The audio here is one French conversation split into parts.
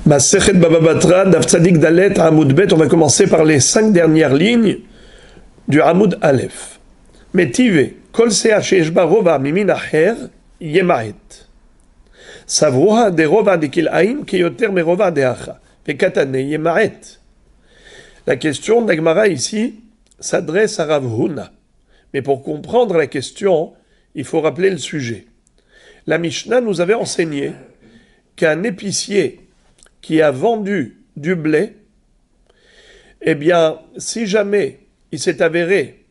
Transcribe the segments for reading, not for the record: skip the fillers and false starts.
Masechet Baba Batra, Daf Tzadik Dalet, Hamoud Bet. On va commencer par les 5 dernières lignes du Hamoud Aleph. Metive, Kol Seah Sheyesh Ba Rova Mimin Acher, Yemaet. Savruha de Rova de Kil'aim, Keyoter Merova de Acha. Vekatane Yemaet. La question d'Agmara ici s'adresse à Rav Huna. Mais pour comprendre la question, il faut rappeler le sujet. La Mishnah nous avait enseigné qu'un épicier qui a vendu du blé, eh bien, si jamais il s'est avéré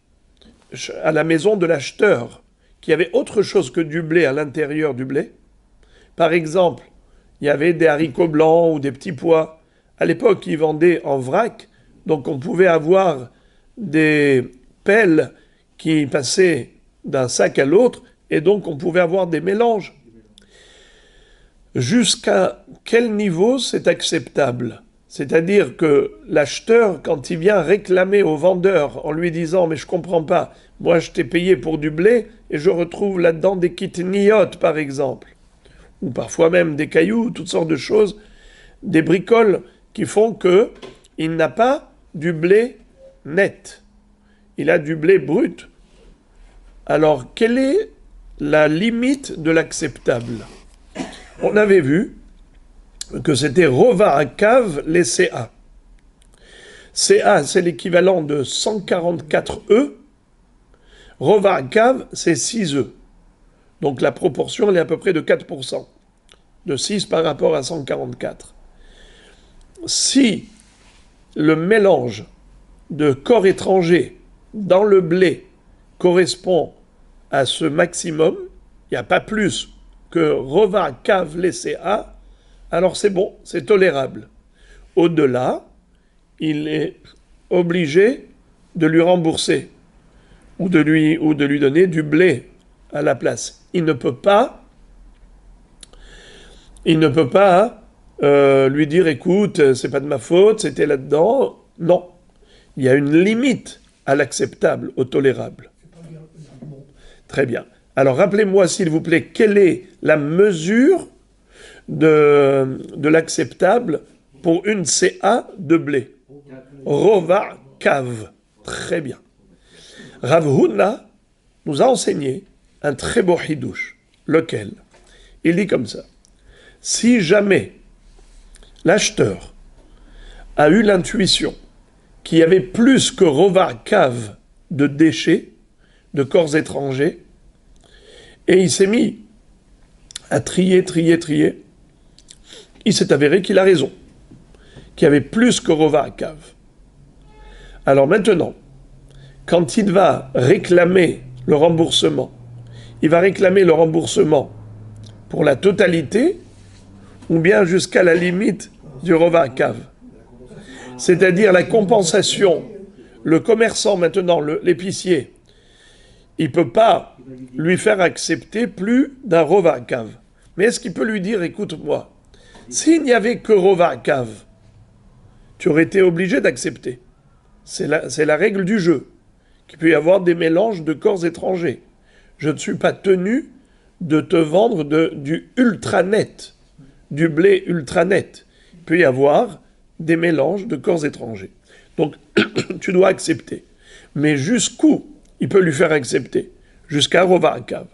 à la maison de l'acheteur qu'il y avait autre chose que du blé à l'intérieur du blé, par exemple, il y avait des haricots blancs ou des petits pois, à l'époque, ils vendaient en vrac, donc on pouvait avoir des pelles qui passaient d'un sac à l'autre, et donc on pouvait avoir des mélanges. Jusqu'à quel niveau c'est acceptable? C'est-à-dire que l'acheteur, quand il vient réclamer au vendeur en lui disant « mais je comprends pas, moi je t'ai payé pour du blé et je retrouve là-dedans des kitniyot par exemple, ou parfois même des cailloux, toutes sortes de choses, des bricoles qui font qu'il n'a pas du blé net, il a du blé brut. Alors quelle est la limite de l'acceptable? On avait vu que c'était Rova à cave les CA. CA, c'est l'équivalent de 144 œufs. Rova à cave, c'est 6 œufs. Donc la proportion, elle est à peu près de 4%. De 6 par rapport à 144. Si le mélange de corps étrangers dans le blé correspond à ce maximum, il n'y a pas plus que Rova cave les CA, alors c'est bon, c'est tolérable. Au-delà, il est obligé de lui rembourser ou de lui donner du blé à la place. Il ne peut pas lui dire écoute, c'est pas de ma faute, c'était là-dedans. Non, il y a une limite à l'acceptable, au tolérable. Très bien. Alors, rappelez-moi, s'il vous plaît, quelle est la mesure de l'acceptable pour une CA de blé? Rova cave. Très bien. Rav Huna nous a enseigné un très beau hidouche. Lequel? Il dit comme ça. Si jamais l'acheteur a eu l'intuition qu'il y avait plus que Rova cave de déchets, de corps étrangers, et il s'est mis à trier, il s'est avéré qu'il a raison, qu'il y avait plus que Rova à cave. Alors maintenant, quand il va réclamer le remboursement, il va réclamer le remboursement pour la totalité ou bien jusqu'à la limite du Rova à cave. C'est-à-dire la compensation. Le commerçant maintenant, l'épicier, il ne peut pas lui faire accepter plus d'un Rova à cave. Mais est-ce qu'il peut lui dire, écoute-moi, s'il n'y avait que Rova à cave, tu aurais été obligé d'accepter. C'est la règle du jeu, qu'il peut y avoir des mélanges de corps étrangers. Je ne suis pas tenu de te vendre du ultra net, du blé ultra net. Il peut y avoir des mélanges de corps étrangers. Donc, tu dois accepter. Mais jusqu'où il peut lui faire accepter? Jusqu'à Rova à cave.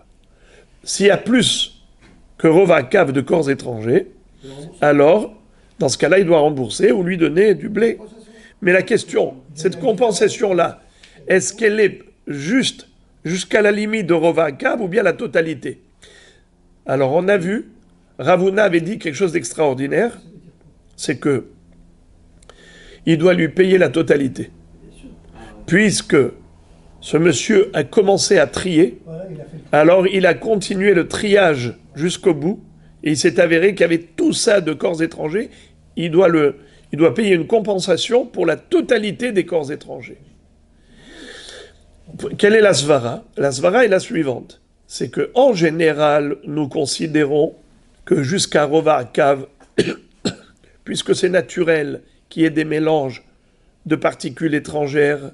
S'il y a plus que Rova à cave de corps étrangers, alors, dans ce cas-là, il doit rembourser ou lui donner du blé. Mais la question, cette compensation-là, est-ce qu'elle est juste jusqu'à la limite de Rova à cave ou bien la totalité? Alors, on a vu, Rav Huna avait dit quelque chose d'extraordinaire, c'est que il doit lui payer la totalité. Puisque ce monsieur a commencé à trier, alors il a continué le triage jusqu'au bout, et il s'est avéré qu'il y avait tout ça de corps étrangers, il doit payer une compensation pour la totalité des corps étrangers. Quelle est la svara? La svara est la suivante, c'est que en général, nous considérons que jusqu'à Rova à cave, puisque c'est naturel qu'il y ait des mélanges de particules étrangères,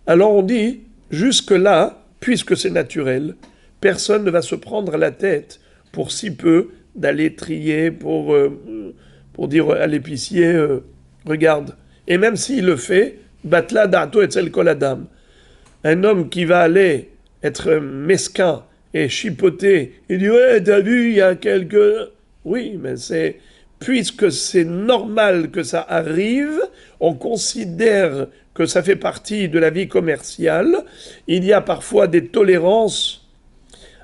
alors on dit, jusque-là, puisque c'est naturel, personne ne va se prendre la tête pour si peu d'aller trier, pour pour dire à l'épicier, regarde. Et même s'il le fait, batla da'ato etzel kol adam. Un homme qui va aller être mesquin et chipoter, il dit, ouais, t'as vu, il y a quelques... Oui, mais c'est... Puisque c'est normal que ça arrive, on considère que ça fait partie de la vie commerciale, il y a parfois des tolérances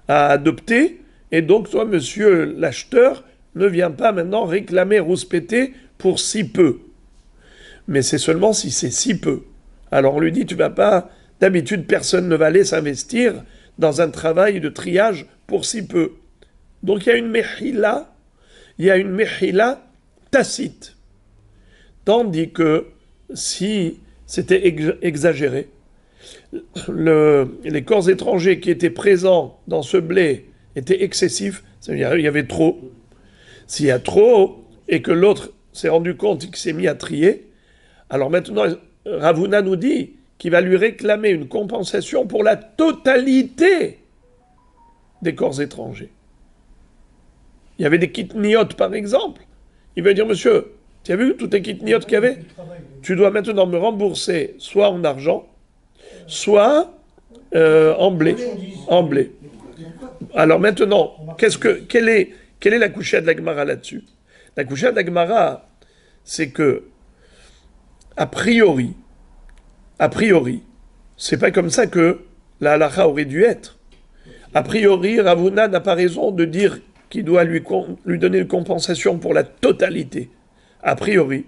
à adopter, et donc toi, monsieur l'acheteur, ne viens pas maintenant réclamer rouspéter pour si peu. Mais c'est seulement si c'est si peu. Alors on lui dit, tu vas pas... D'habitude, personne ne va aller s'investir dans un travail de triage pour si peu. Donc il y a une mehila tacite. Tandis que si c'était exagéré, les corps étrangers qui étaient présents dans ce blé étaient excessifs, c'est-à-dire il y avait trop. S'il y a trop et que l'autre s'est rendu compte qu'il s'est mis à trier, alors maintenant Ravuna nous dit qu'il va lui réclamer une compensation pour la totalité des corps étrangers. Il y avait des kitniotes, par exemple. Il va dire, monsieur, tu as vu toutes les kitniotes qu'il y avait? Tu dois maintenant me rembourser soit en argent, soit en blé. En blé. Alors maintenant, quelle est la couchette de la Gemara là-dessus? La couchette de la Gemara, c'est que, a priori, c'est pas comme ça que la halakha aurait dû être. A priori, Ravuna n'a pas raison de dire qu'il doit lui donner une compensation pour la totalité. A priori,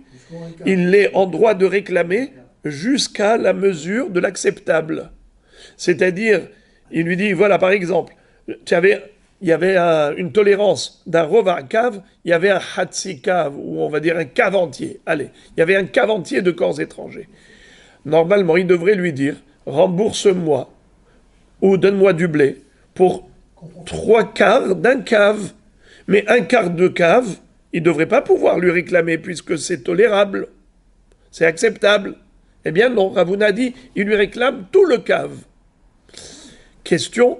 il est en droit de réclamer jusqu'à la mesure de l'acceptable. C'est-à-dire, il lui dit, voilà, par exemple, il y avait une tolérance d'un rova cave, il y avait un hatsi cave, ou on va dire un cave entier. Allez, il y avait un cave entier de corps étrangers. Normalement, il devrait lui dire, rembourse-moi, ou donne-moi du blé, pour 3/4 d'un cave. Mais 1/4 de cave, il ne devrait pas pouvoir lui réclamer, puisque c'est tolérable, c'est acceptable. Eh bien non, Ravuna dit, il lui réclame tout le cave. Question,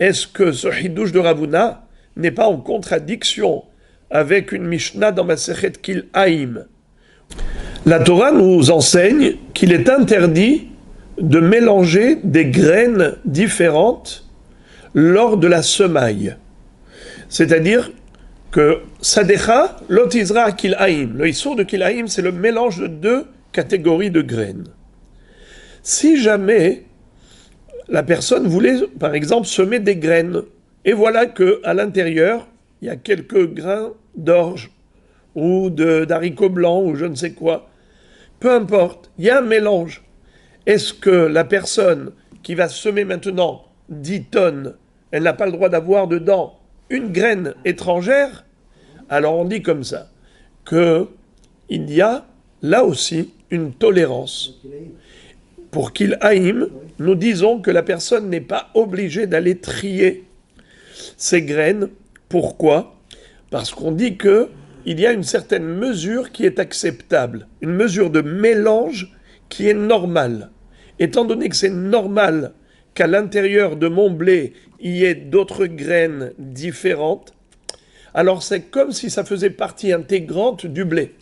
est-ce que ce hidouche de Ravuna n'est pas en contradiction avec une Mishnah dans Masechet Kil'aim? La Torah nous enseigne qu'il est interdit de mélanger des graines différentes lors de la semaille. C'est-à-dire que Sadecha, l'otizra Kil'aim. Le issour de Kil'aim, c'est le mélange de deux catégories de graines. Si jamais la personne voulait, par exemple, semer des graines, et voilà qu'à l'intérieur, il y a quelques grains d'orge, ou d'haricots blancs, ou je ne sais quoi, peu importe, il y a un mélange. Est-ce que la personne qui va semer maintenant 10 tonnes, elle n'a pas le droit d'avoir dedans une graine étrangère? Alors on dit comme ça, qu'il y a là aussi une tolérance. Pour Kil'aim, nous disons que la personne n'est pas obligée d'aller trier ces graines. Pourquoi? Parce qu'on dit qu'il y a une certaine mesure qui est acceptable, une mesure de mélange qui est normale. Étant donné que c'est normal qu'à l'intérieur de mon blé, il y ait d'autres graines différentes, alors c'est comme si ça faisait partie intégrante du blé.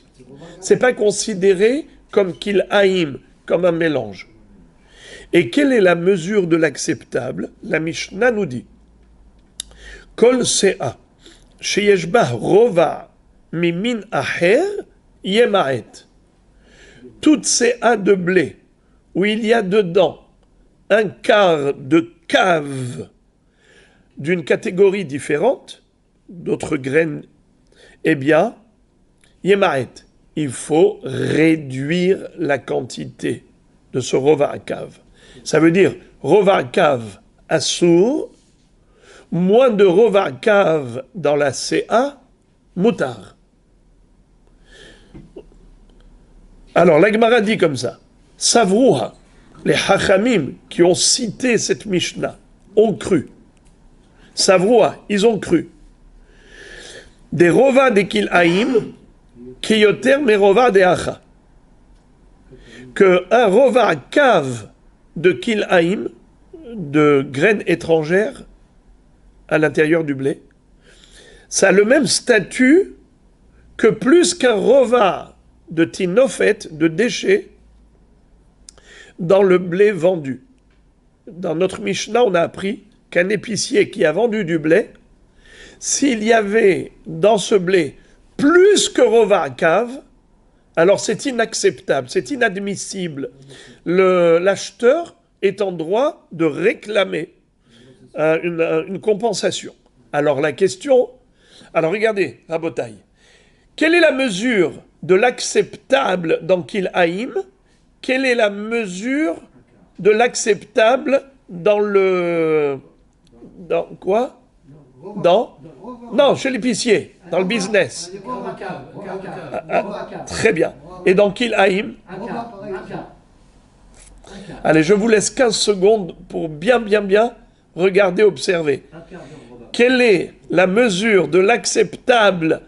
C'est pas considéré comme Kil'aim, comme un mélange. Et quelle est la mesure de l'acceptable? La Mishnah nous dit Kol se'a sheyesh bah rova mimin aher yemaet. Toute se'a de blé où il y a dedans un quart de cave d'une catégorie différente, d'autres graines, eh bien, yemaet, il faut réduire la quantité de ce rova à cave. Ça veut dire rova à cave assour, moins de rova à cave dans la CA, moutar. Alors la Gemara dit comme ça, Savrouha, les Hachamim qui ont cité cette Mishnah ont cru. Savrouha, ils ont cru. Des rova de Kil'aim, qui yoter mais rova de Acha. Que un rova à cave de Kil'aim, de graines étrangères à l'intérieur du blé, ça a le même statut que plus qu'un rova de tinofet, de déchets, dans le blé vendu. Dans notre Mishnah, on a appris qu'un épicier qui a vendu du blé, s'il y avait dans ce blé plus que rova à cave, alors c'est inacceptable, c'est inadmissible. L'acheteur est en droit de réclamer une compensation. Alors la question, alors regardez, Rabotaï, quelle est la mesure de l'acceptable dans Kil Haïm? Quelle est la mesure de l'acceptable dans le... Dans quoi? Dans... Non, chez l'épicier, dans le business. Très bien. Et dans Kil Haïm? Allez, je vous laisse 15 secondes pour bien regarder, observer. Quelle est la mesure de l'acceptable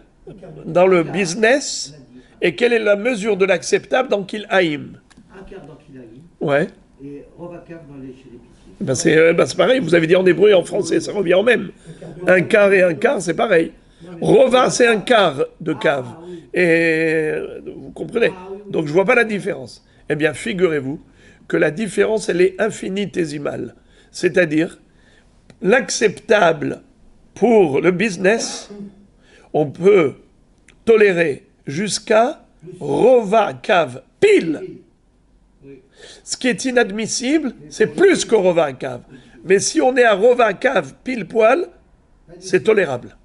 dans le business et quelle est la mesure de l'acceptable dans Kil Haïm? Un quart dans Kil Haïm. Ouais. Et Rovakav chez l'épicier. C'est pareil, vous avez dit en hébreu et en français, ça revient au même. Un quart et un quart, c'est pareil. Rova, c'est un quart de cave. Et vous comprenez? Donc je ne vois pas la différence. Eh bien, figurez-vous que la différence, elle est infinitésimale. C'est-à-dire, l'acceptable pour le business, on peut tolérer jusqu'à rova cave pile. Ce qui est inadmissible, c'est plus que rova cave. Mais si on est à rova cave pile poil, c'est tolérable.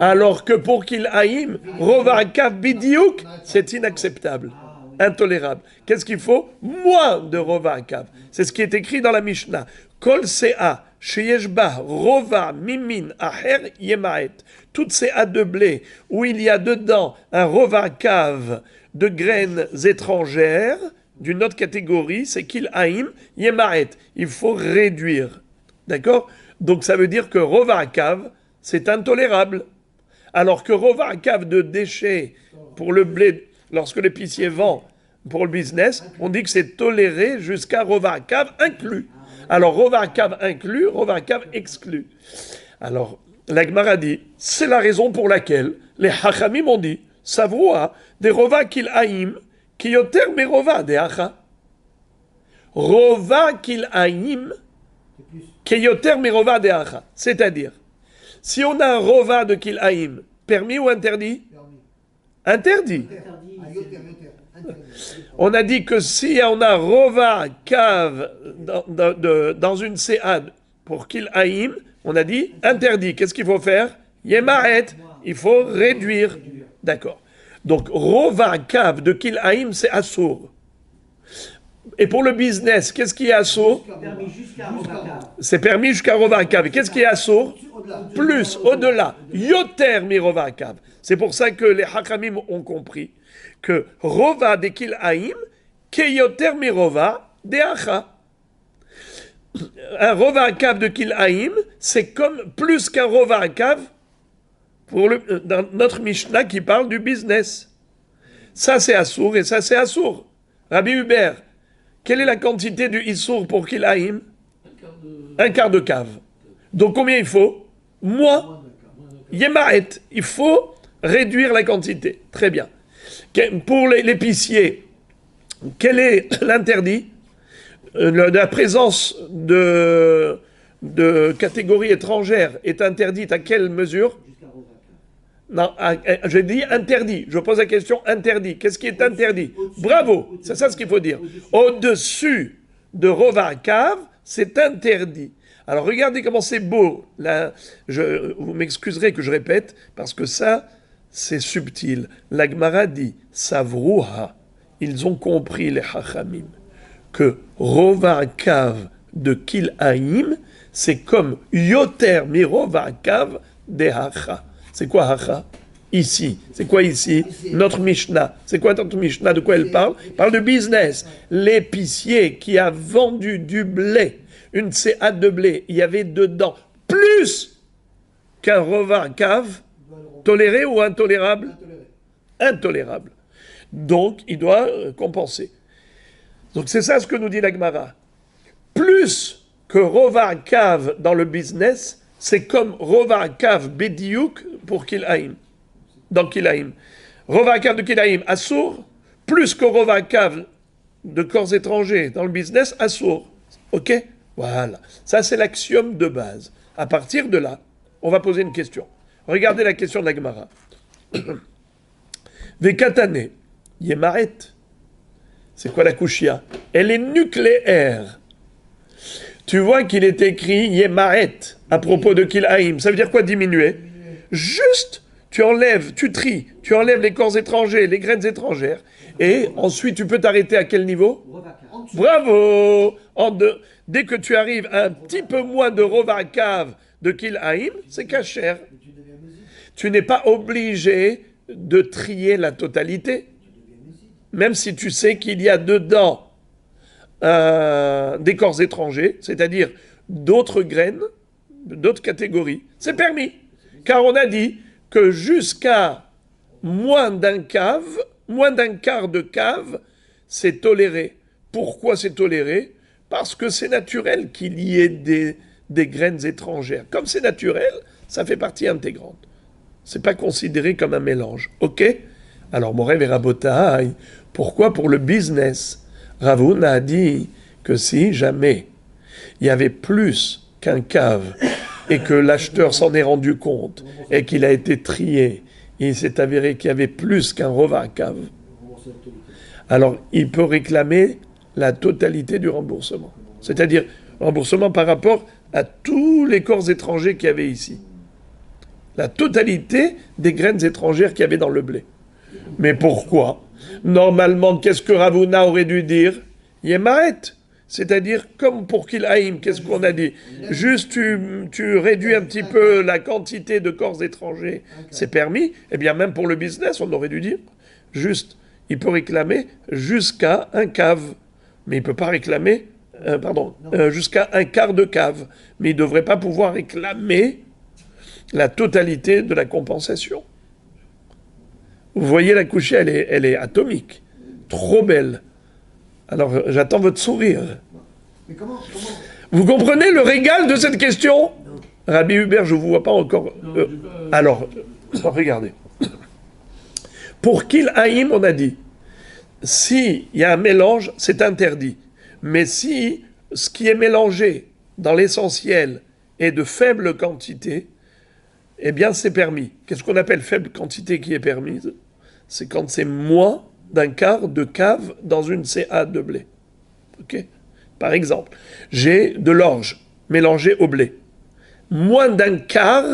Alors que pour Kil Haïm, rova cave bidiouk, c'est inacceptable, intolérable. Qu'est-ce qu'il faut? Moins de rova cave. C'est ce qui est écrit dans la Mishnah. Kol sea sheyeshba rova mimin aher yemaet. Toutes ces haies de blé où il y a dedans un rova cave de graines étrangères d'une autre catégorie, c'est Kil Haïm yemaet. Il faut réduire. D'accord? Donc ça veut dire que rova cave, c'est intolérable. Alors que rova cave de déchets pour le blé, lorsque l'épicier vend pour le business, on dit que c'est toléré jusqu'à rova cave inclus. Alors rova cave inclus, rova cave exclu. Alors la Gemara dit, c'est la raison pour laquelle les Hachamim ont dit, Savroa, des rova Kil Haïm, qui yoter me rova de Hacha. Rova Kil Haïm, qui yoter me rova de Hacha. C'est-à-dire, si on a un rova de Kil Haïm, permis ou interdit? Interdit. On a dit que si on a rova cave dans une séade pour Kil Haïm, on a dit interdit. Qu'est-ce qu'il faut faire? Yemaet. Il faut réduire. D'accord. Donc rova cave de Kil Haïm, c'est assour. Et pour le business, qu'est-ce qui est assour? C'est permis jusqu'à rova cave. Qu'est-ce qui est assour? Plus, au-delà. Yoter mi rova cave. C'est pour ça que les Hakamim ont compris que rova de Kil Haïm, keyoter mi rova de Hacha. Un rova cave de Kil Haïm, c'est comme plus qu'un rova cave pour dans notre Mishnah qui parle du business. Ça c'est assour et ça c'est assour. Rabbi Hubert, quelle est la quantité du issour pour Kil Haïm? Un quart de cave. Donc combien il faut? Moins. Yemaet. Il faut réduire la quantité. Très bien. Pour l'épicier, quel est l'interdit? La présence de catégories étrangères est interdite à quelle mesure? Non, j'ai dit interdit. Je pose la question interdit. Qu'est-ce qui est interdit? Bravo, c'est ça ce qu'il faut dire. Au-dessus de rova cave, c'est interdit. Alors regardez comment c'est beau. Là, vous m'excuserez que je répète, parce que ça, c'est subtil. La Gemara dit, Savrouha, ils ont compris les Hachamim, que rova cave de Kil Haïm, c'est comme yoter mi rova cave de Hacha. C'est quoi Hacha? Ici. C'est quoi ici? Notre Mishnah. C'est quoi notre Mishnah? De quoi elle parle? Elle parle de business. L'épicier qui a vendu du blé, une séade de blé, il y avait dedans plus qu'un rova cave, toléré ou intolérable? Intolérable. Donc, il doit compenser. Donc, c'est ça ce que nous dit la Gemara. Plus que rova cave dans le business, c'est comme rova cave bediouk pour Kil Haïm. dans Kilaïm. Rova Akav de Kilaïm, Assour, plus que Rova Akav de corps étrangers dans le business, Assour. Ok? Voilà. Ça, c'est l'axiome de base. À partir de là, on va poser une question. Regardez la question de la Gemara. Vekatane, Yemaret. C'est quoi la kushia? Elle est nucléaire. Tu vois qu'il est écrit Yemaret à propos de Kilaïm. Ça veut dire quoi diminuer? Juste, tu tries, tu enlèves les corps étrangers, les graines étrangères, et ensuite tu peux t'arrêter à quel niveau? Bravo! Dès que tu arrives à un petit peu moins de Rovakav de Kilaïm, c'est kasher. Tu n'es pas obligé de trier la totalité, même si tu sais qu'il y a dedans des corps étrangers, c'est-à-dire d'autres graines, d'autres catégories. C'est permis, car on a dit que jusqu'à moins d'un quart de cave, c'est toléré. Pourquoi c'est toléré? Parce que c'est naturel qu'il y ait des graines étrangères. Comme c'est naturel, ça fait partie intégrante. C'est pas considéré comme un mélange. Ok? Alors, Moré et Rabotaï, pourquoi pour le business? Ravuna a dit que si jamais il y avait plus qu'un cave et que l'acheteur s'en est rendu compte et qu'il a été trié, et il s'est avéré qu'il y avait plus qu'un rova cave, alors il peut réclamer la totalité du remboursement. C'est-à-dire remboursement par rapport à tous les corps étrangers qu'il y avait ici. La totalité des graines étrangères qu'il y avait dans le blé. Mais pourquoi? Normalement, qu'est-ce que Ravuna aurait dû dire? Yemaret. C'est-à-dire, comme pour Kilaïm, qu'est-ce qu'on a dit? Juste, tu réduis un petit peu la quantité de corps étrangers, c'est permis. Eh bien, même pour le business, on aurait dû dire. Juste, il peut réclamer jusqu'à un cave. Mais il ne peut pas réclamer, jusqu'à un quart de cave. Mais il ne devrait pas pouvoir réclamer la totalité de la compensation. Vous voyez, la couchée, elle est atomique. Trop belle. Alors, j'attends votre sourire. Mais comment Vous comprenez le régal de cette question? Rabbi Hubert, je ne vous vois pas encore. Alors, regardez. Pour Kilaïm, on a dit, s'il y a un mélange, c'est interdit. Mais si ce qui est mélangé dans l'essentiel est de faible quantité, eh bien, c'est permis. Qu'est-ce qu'on appelle faible quantité qui est permise? C'est quand c'est moins d'un quart de cave dans une CA de blé. Ok? Par exemple, j'ai de l'orge mélangée au blé. Moins d'un quart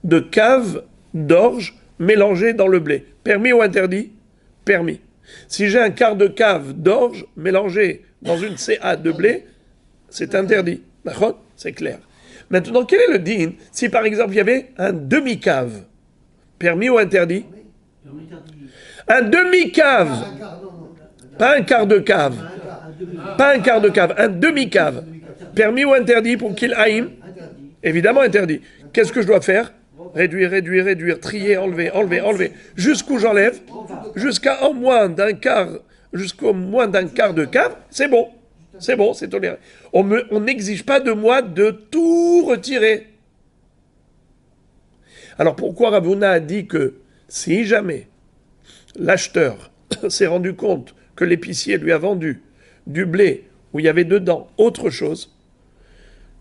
de cave d'orge mélangée dans le blé. Permis ou interdit? Permis. Si j'ai un quart de cave d'orge mélangée dans une CA de blé, c'est interdit. D'accord? C'est clair. Maintenant, quel est le din si par exemple il y avait un demi-cave? Permis ou interdit? Un demi-cave. Pas un quart de cave. Pas un quart de cave, un demi-cave. Permis ou interdit pour Kilaïm? Évidemment interdit. Qu'est-ce que je dois faire? Réduire, trier, enlever. Jusqu'où j'enlève? Jusqu'au moins d'un quart de cave, c'est bon. C'est bon, c'est toléré. On n'exige pas de moi de tout retirer. Alors pourquoi Ravuna a dit que si jamais l'acheteur s'est rendu compte que l'épicier lui a vendu du blé où il y avait dedans autre chose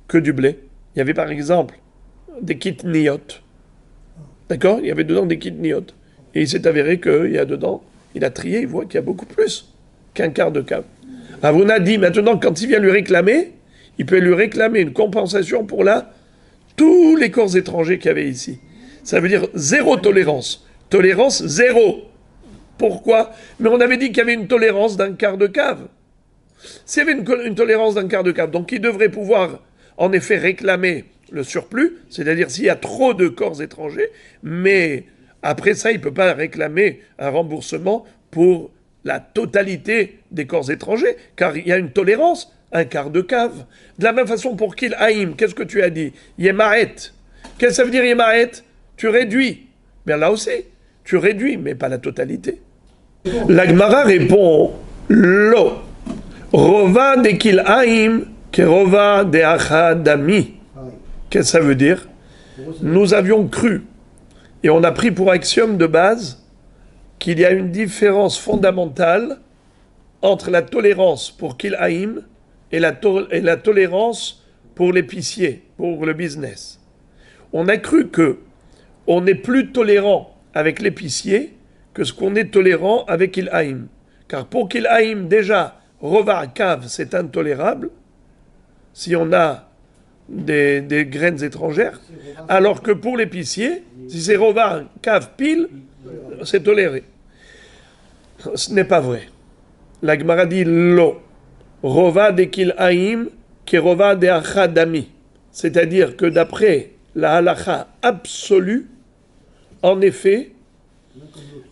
que du blé, il y avait par exemple des kitniotes, d'accord? Il y avait dedans des kitniotes. Et il s'est avéré qu'il y a dedans, il a trié, il voit qu'il y a beaucoup plus qu'un quart de cave. Ravuna dit maintenant, quand il vient lui réclamer, il peut lui réclamer une compensation pour tous les corps étrangers qu'il y avait ici. Ça veut dire zéro tolérance. Tolérance zéro. Pourquoi? Mais on avait dit qu'il y avait une tolérance d'un quart de cave. S'il y avait une tolérance d'un quart de cave, donc il devrait pouvoir en effet réclamer le surplus, c'est-à-dire s'il y a trop de corps étrangers, mais après ça, il ne peut pas réclamer un remboursement pour la totalité des corps étrangers, car il y a une tolérance, un quart de cave. De la même façon pour Kilaïm, qu'est-ce que tu as dit? Yemaret. Qu'est-ce que ça veut dire Yemaret? Tu réduis. Bien là aussi, tu réduis, mais pas la totalité. La Gemara répond, Lo. Rova de Kilaïm, que Rova de Achadami. Qu'est-ce que ça veut dire? Nous avions cru Et on a pris pour axiome de base qu'il y a une différence fondamentale entre la tolérance pour Kil'aïm et la tolérance pour l'épicier, pour le business. On a cru que on est plus tolérant avec l'épicier que ce qu'on est tolérant avec Kil'aïm. Car pour Kil'aïm, déjà, Rova Cave, c'est intolérable si on a des graines étrangères, alors que pour l'épicier, si c'est Rova Cave pile, c'est toléré. Ce n'est pas vrai. La Gemara dit lo. Rova de Kil'aïm qui Rova de Achadami. C'est-à-dire que d'après la halakha absolue, en effet,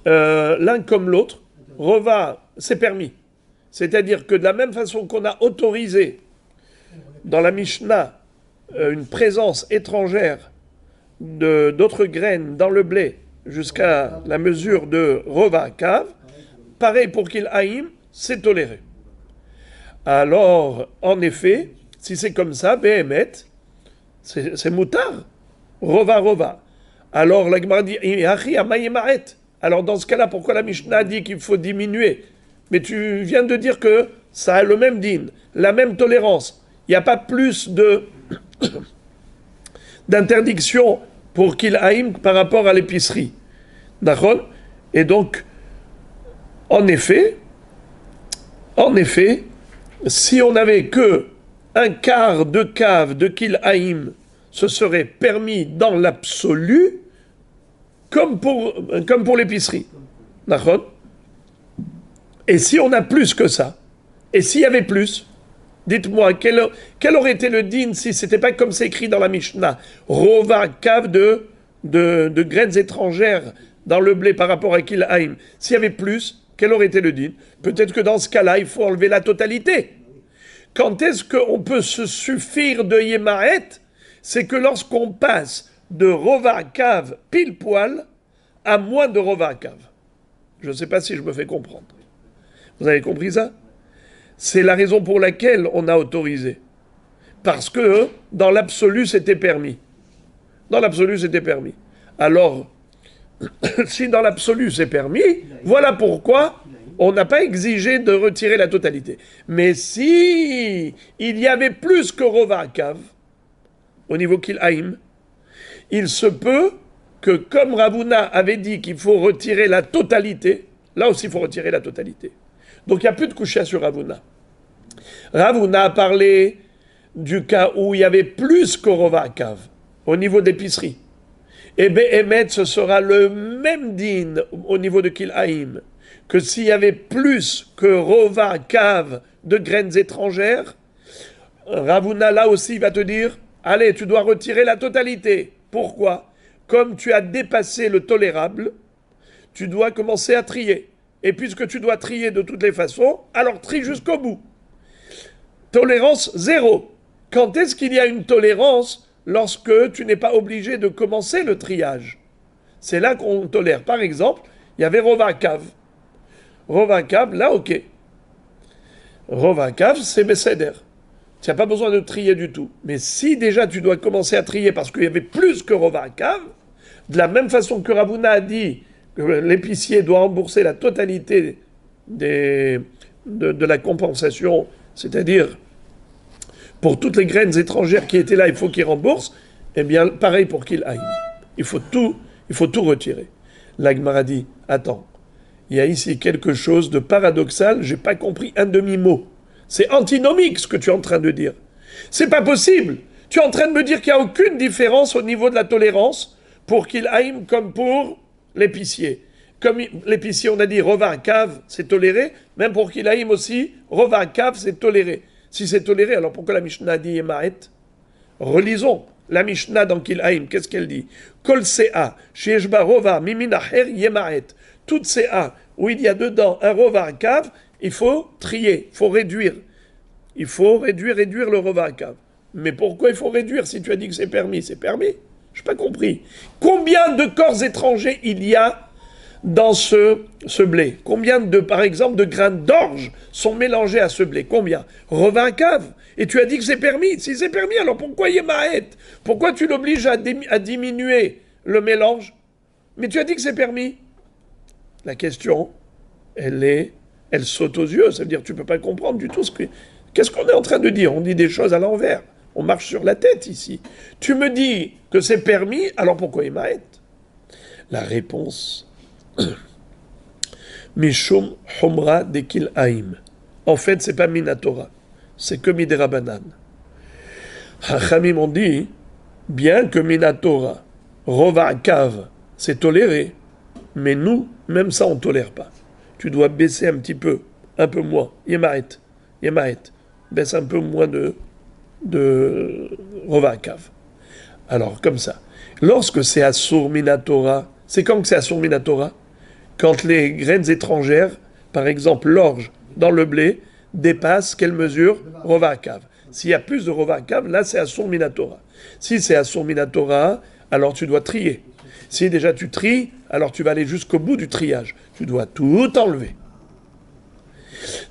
l'un comme l'autre, Rova, c'est permis. C'est-à-dire que de la même façon qu'on a autorisé dans la Mishnah une présence étrangère d'autres graines dans le blé jusqu'à la mesure de Rova Kav, pareil pour Kil'aïm, c'est toléré. Alors, en effet, si c'est comme ça, Behemet, c'est moutard. Rova. Alors, la Gemara dit, alors, dans ce cas-là, pourquoi la Mishnah dit qu'il faut diminuer? Mais tu viens de dire que ça a le même din, la même tolérance. Il n'y a pas plus d'interdiction pour Kil'aïm par rapport à l'épicerie. D'accord? Et donc, en effet, si on n'avait que un quart de cave de Kil'aïm, ce serait permis dans l'absolu, comme pour l'épicerie. D'accord? Et si on a plus que ça, et s'il y avait plus, dites-moi, quel aurait été le din si ce n'était pas comme c'est écrit dans la Mishnah, Rova, cave de graines étrangères dans le blé par rapport à Kil'aïm. S'il y avait plus, quel aurait été le din? Peut-être que dans ce cas-là, il faut enlever la totalité. Quand est-ce qu'on peut se suffire de Yemaet? C'est que lorsqu'on passe de Rova cave pile poil à moins de Rova cave. Je ne sais pas si je me fais comprendre. Vous avez compris ça? C'est la raison pour laquelle on a autorisé. Parce que dans l'absolu, c'était permis. Dans l'absolu, c'était permis. Alors, si dans l'absolu, c'est permis, voilà pourquoi on n'a pas exigé de retirer la totalité. Mais si il y avait plus que Rova Kav, au niveau Kil'aïm, il se peut que, comme Ravuna avait dit qu'il faut retirer la totalité, là aussi il faut retirer la totalité. Donc il n'y a plus de coucha sur Ravuna. Ravuna a parlé du cas où il y avait plus que Rova Kav, au niveau d'épicerie. Et Behemet, ce sera le même din au niveau de Kil'aïm, que s'il y avait plus que Rova Kav de graines étrangères, Ravuna là aussi va te dire, allez, tu dois retirer la totalité. Pourquoi? Comme tu as dépassé le tolérable, tu dois commencer à trier. Et puisque tu dois trier de toutes les façons, alors trie jusqu'au bout. Tolérance zéro. Quand est-ce qu'il y a une tolérance? Lorsque tu n'es pas obligé de commencer le triage. C'est là qu'on tolère. Par exemple, il y avait Rova Kav. Rova Kav, là, ok. Rova Kav, c'est Besséder. Tu n'as pas besoin de trier du tout. Mais si déjà tu dois commencer à trier parce qu'il y avait plus que Rova Kav, de la même façon que Ravuna a dit que l'épicier doit rembourser la totalité de la compensation, c'est-à-dire pour toutes les graines étrangères qui étaient là, il faut qu'il rembourse, eh bien, pareil pour qu'il aille. Il faut tout retirer. La Gemara dit, attends, il y a ici quelque chose de paradoxal, j'ai pas compris un demi-mot. C'est antinomique ce que tu es en train de dire. C'est pas possible. Tu es en train de me dire qu'il n'y a aucune différence au niveau de la tolérance pour qu'il aille comme pour l'épicier. Comme l'épicier, on a dit, Rova Cave, c'est toléré, même pour qu'il aille aussi, Rova Cave, c'est toléré. Si c'est toléré, alors pourquoi la Mishnah dit Yemaet? Relisons la Mishnah dans Kil'aïm. Qu'est-ce qu'elle dit? Kol Sea, Sheyeshba Rova, Miminaher Yemaet. Toutes ces A où il y a dedans un Rova Kav, il faut trier, il faut réduire. Il faut réduire le Rova Kav. Mais pourquoi il faut réduire si tu as dit que c'est permis? C'est permis? Je n'ai pas compris. Combien de corps étrangers il y a dans ce blé? Combien par exemple, de grains d'orge sont mélangés à ce blé? Combien? Rova Cave. Et tu as dit que c'est permis. Si c'est permis, alors pourquoi Yemaet? Pourquoi tu l'obliges à diminuer le mélange? Mais tu as dit que c'est permis. La question, elle saute aux yeux. Ça veut dire que tu ne peux pas comprendre du tout qu'est-ce qu'on est en train de dire. On dit des choses à l'envers. On marche sur la tête ici. Tu me dis que c'est permis, alors pourquoi il m'arrête? La réponse, Mishum Humra Dekil Haïm. En fait, c'est pas Minatora, c'est que Miderabanan. Hachamim ont dit, bien que Minatora, Rova Kav, c'est toléré, mais nous, même ça, on ne tolère pas. Tu dois baisser un petit peu, un peu moins. Yemaet, baisse un peu moins de Rova Kav. Alors, comme ça. Lorsque c'est Assur Minatora, c'est quand que c'est Assur Minatora? Quand les graines étrangères, par exemple l'orge dans le blé, dépassent quelle mesure? Rova Kav. S'il y a plus de Rova Kav, là c'est Assur Minatora. Si c'est Assur Minatora, alors tu dois trier. Si déjà tu tries, alors tu vas aller jusqu'au bout du triage. Tu dois tout enlever.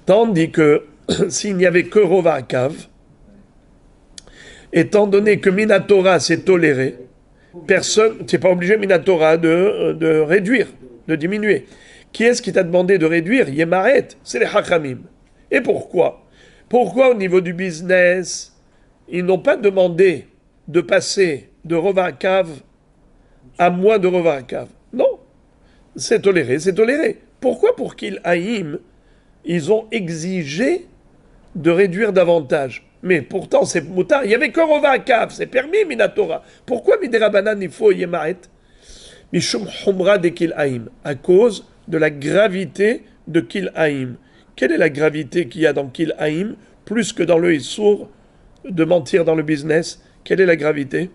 Tandis que s'il n'y avait que Rova Kav, étant donné que Minatora c'est toléré, personne, tu n'es pas obligé Minatora de réduire, de diminuer. Qui est-ce qui t'a demandé de réduire? Yemaret, c'est les Hachamim. Et pourquoi? Pourquoi au niveau du business, ils n'ont pas demandé de passer de Rova Kav à moins de Rova Kav? Non, c'est toléré, c'est toléré. Pourquoi pour qu'il Haïm, ils ont exigé de réduire davantage? Mais pourtant, c'est moutard. Il n'y avait que Rova Kav, c'est permis, Minatora. Pourquoi Miderabanan, il faut Yemaret? Mishum Humra de Kil Haïm, à cause de la gravité de Kil Haïm. Quelle est la gravité qu'il y a dans Kil Haïm, plus que dans le Issour de mentir dans le business? Quelle est la gravité?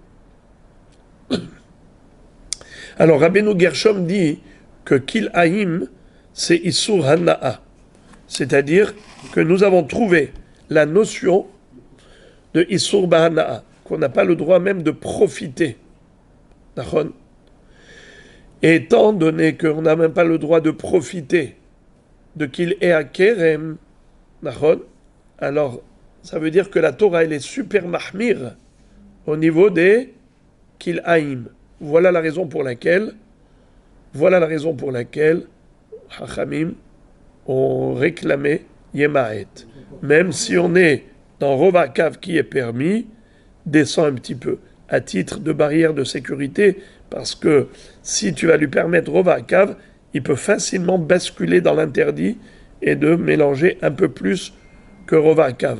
Alors, Rabbeinu Gershom dit que Kil Haïm, c'est Issour Hana'a. C'est-à-dire que nous avons trouvé la notion de Issour Bahana'a, qu'on n'a pas le droit même de profiter. D'accord? Et étant donné qu'on n'a même pas le droit de profiter de qu'il est à Kerem, alors ça veut dire que la Torah elle est super mahmir au niveau des Kil Haïm. Voilà la raison pour laquelle Hachamim ont réclamé Yemaet. Même si on est dans Rova Kav qui est permis, descend un petit peu à titre de barrière de sécurité, parce que si tu vas lui permettre Rova Kav, il peut facilement basculer dans l'interdit et de mélanger un peu plus que Rova Kav,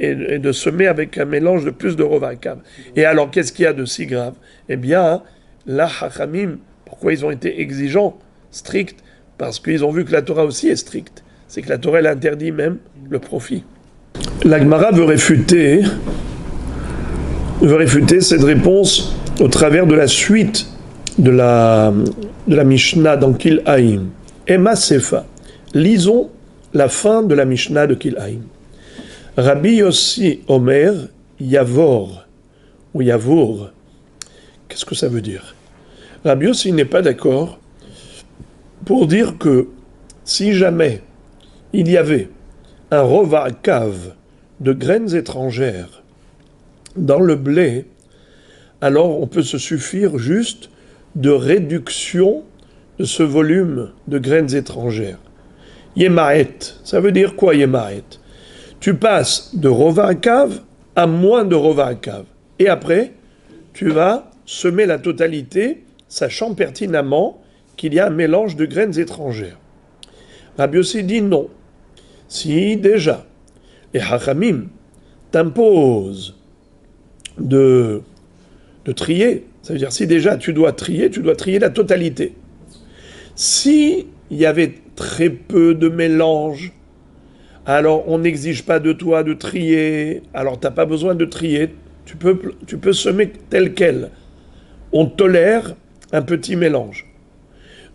et de semer avec un mélange de plus de Rova Kav. Et alors, qu'est-ce qu'il y a de si grave? Eh bien, là, Hachamim, pourquoi ils ont été exigeants, stricts? Parce qu'ils ont vu que la Torah aussi est stricte. C'est que la Torah, elle interdit même le profit. La Gemara veut réfuter cette réponse au travers de la suite de la Mishnah dans Kil Haïm. Emma Sefa. Lisons la fin de la Mishnah de Kil Haïm. Rabbi Yossi Omer Yavor, ou Yavour. Qu'est-ce que ça veut dire? Rabbi Yossi n'est pas d'accord pour dire que si jamais il y avait un Rova Kav de graines étrangères dans le blé, alors on peut se suffire juste de réduction de ce volume de graines étrangères. Yemaet, ça veut dire quoi Yemaet? Tu passes de Rova Kav à moins de Rova Kav. Et après, tu vas semer la totalité, sachant pertinemment qu'il y a un mélange de graines étrangères. Rabbi Yossi dit non. Si déjà les Hachamim t'imposent de trier, ça veut dire si déjà tu dois trier la totalité. Si il y avait très peu de mélange, alors on n'exige pas de toi de trier, alors tu n'as pas besoin de trier, tu peux semer tel quel. On tolère un petit mélange.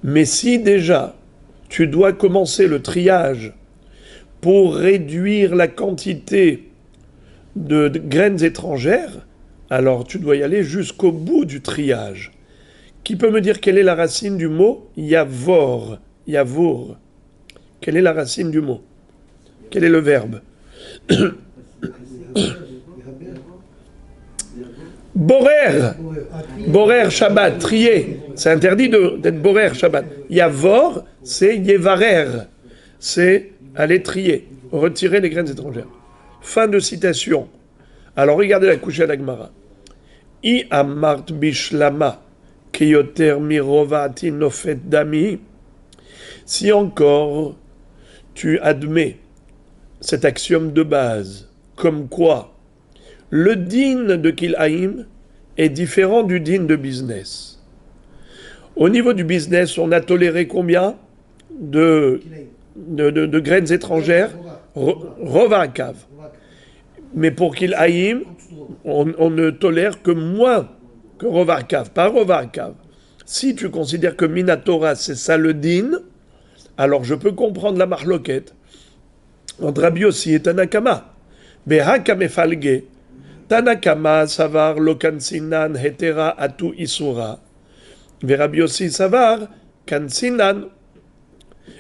Mais si déjà tu dois commencer le triage pour réduire la quantité de graines étrangères, alors tu dois y aller jusqu'au bout du triage. Qui peut me dire quelle est la racine du mot Yavor? Yavour. Quelle est la racine du mot? Quel est le verbe? Borer. Borer Shabbat, trier. C'est interdit d'être Borer Shabbat. Yavor, c'est Yevarer. C'est aller trier, retirer les graines étrangères. Fin de citation. Alors regardez la couche à l'Agmara. I amart bishlama keyoter mirovati nofet dami. Si encore tu admets cet axiome de base, comme quoi le din de Kil'aim est différent du din de business. Au niveau du business, on a toléré combien de graines étrangères? Rovakav. Mais pour Kil'aim, on ne tolère que moins que Rovakav, pas Rovakav. Si tu considères que Minatora, c'est ça le din, alors je peux comprendre la marloquette entre Rabbi Yossi et Tanakama. Behaka mefalge, Tanakama savar lokansinan hetera atu isura. Ve Rabbi Yossi savar kansinan.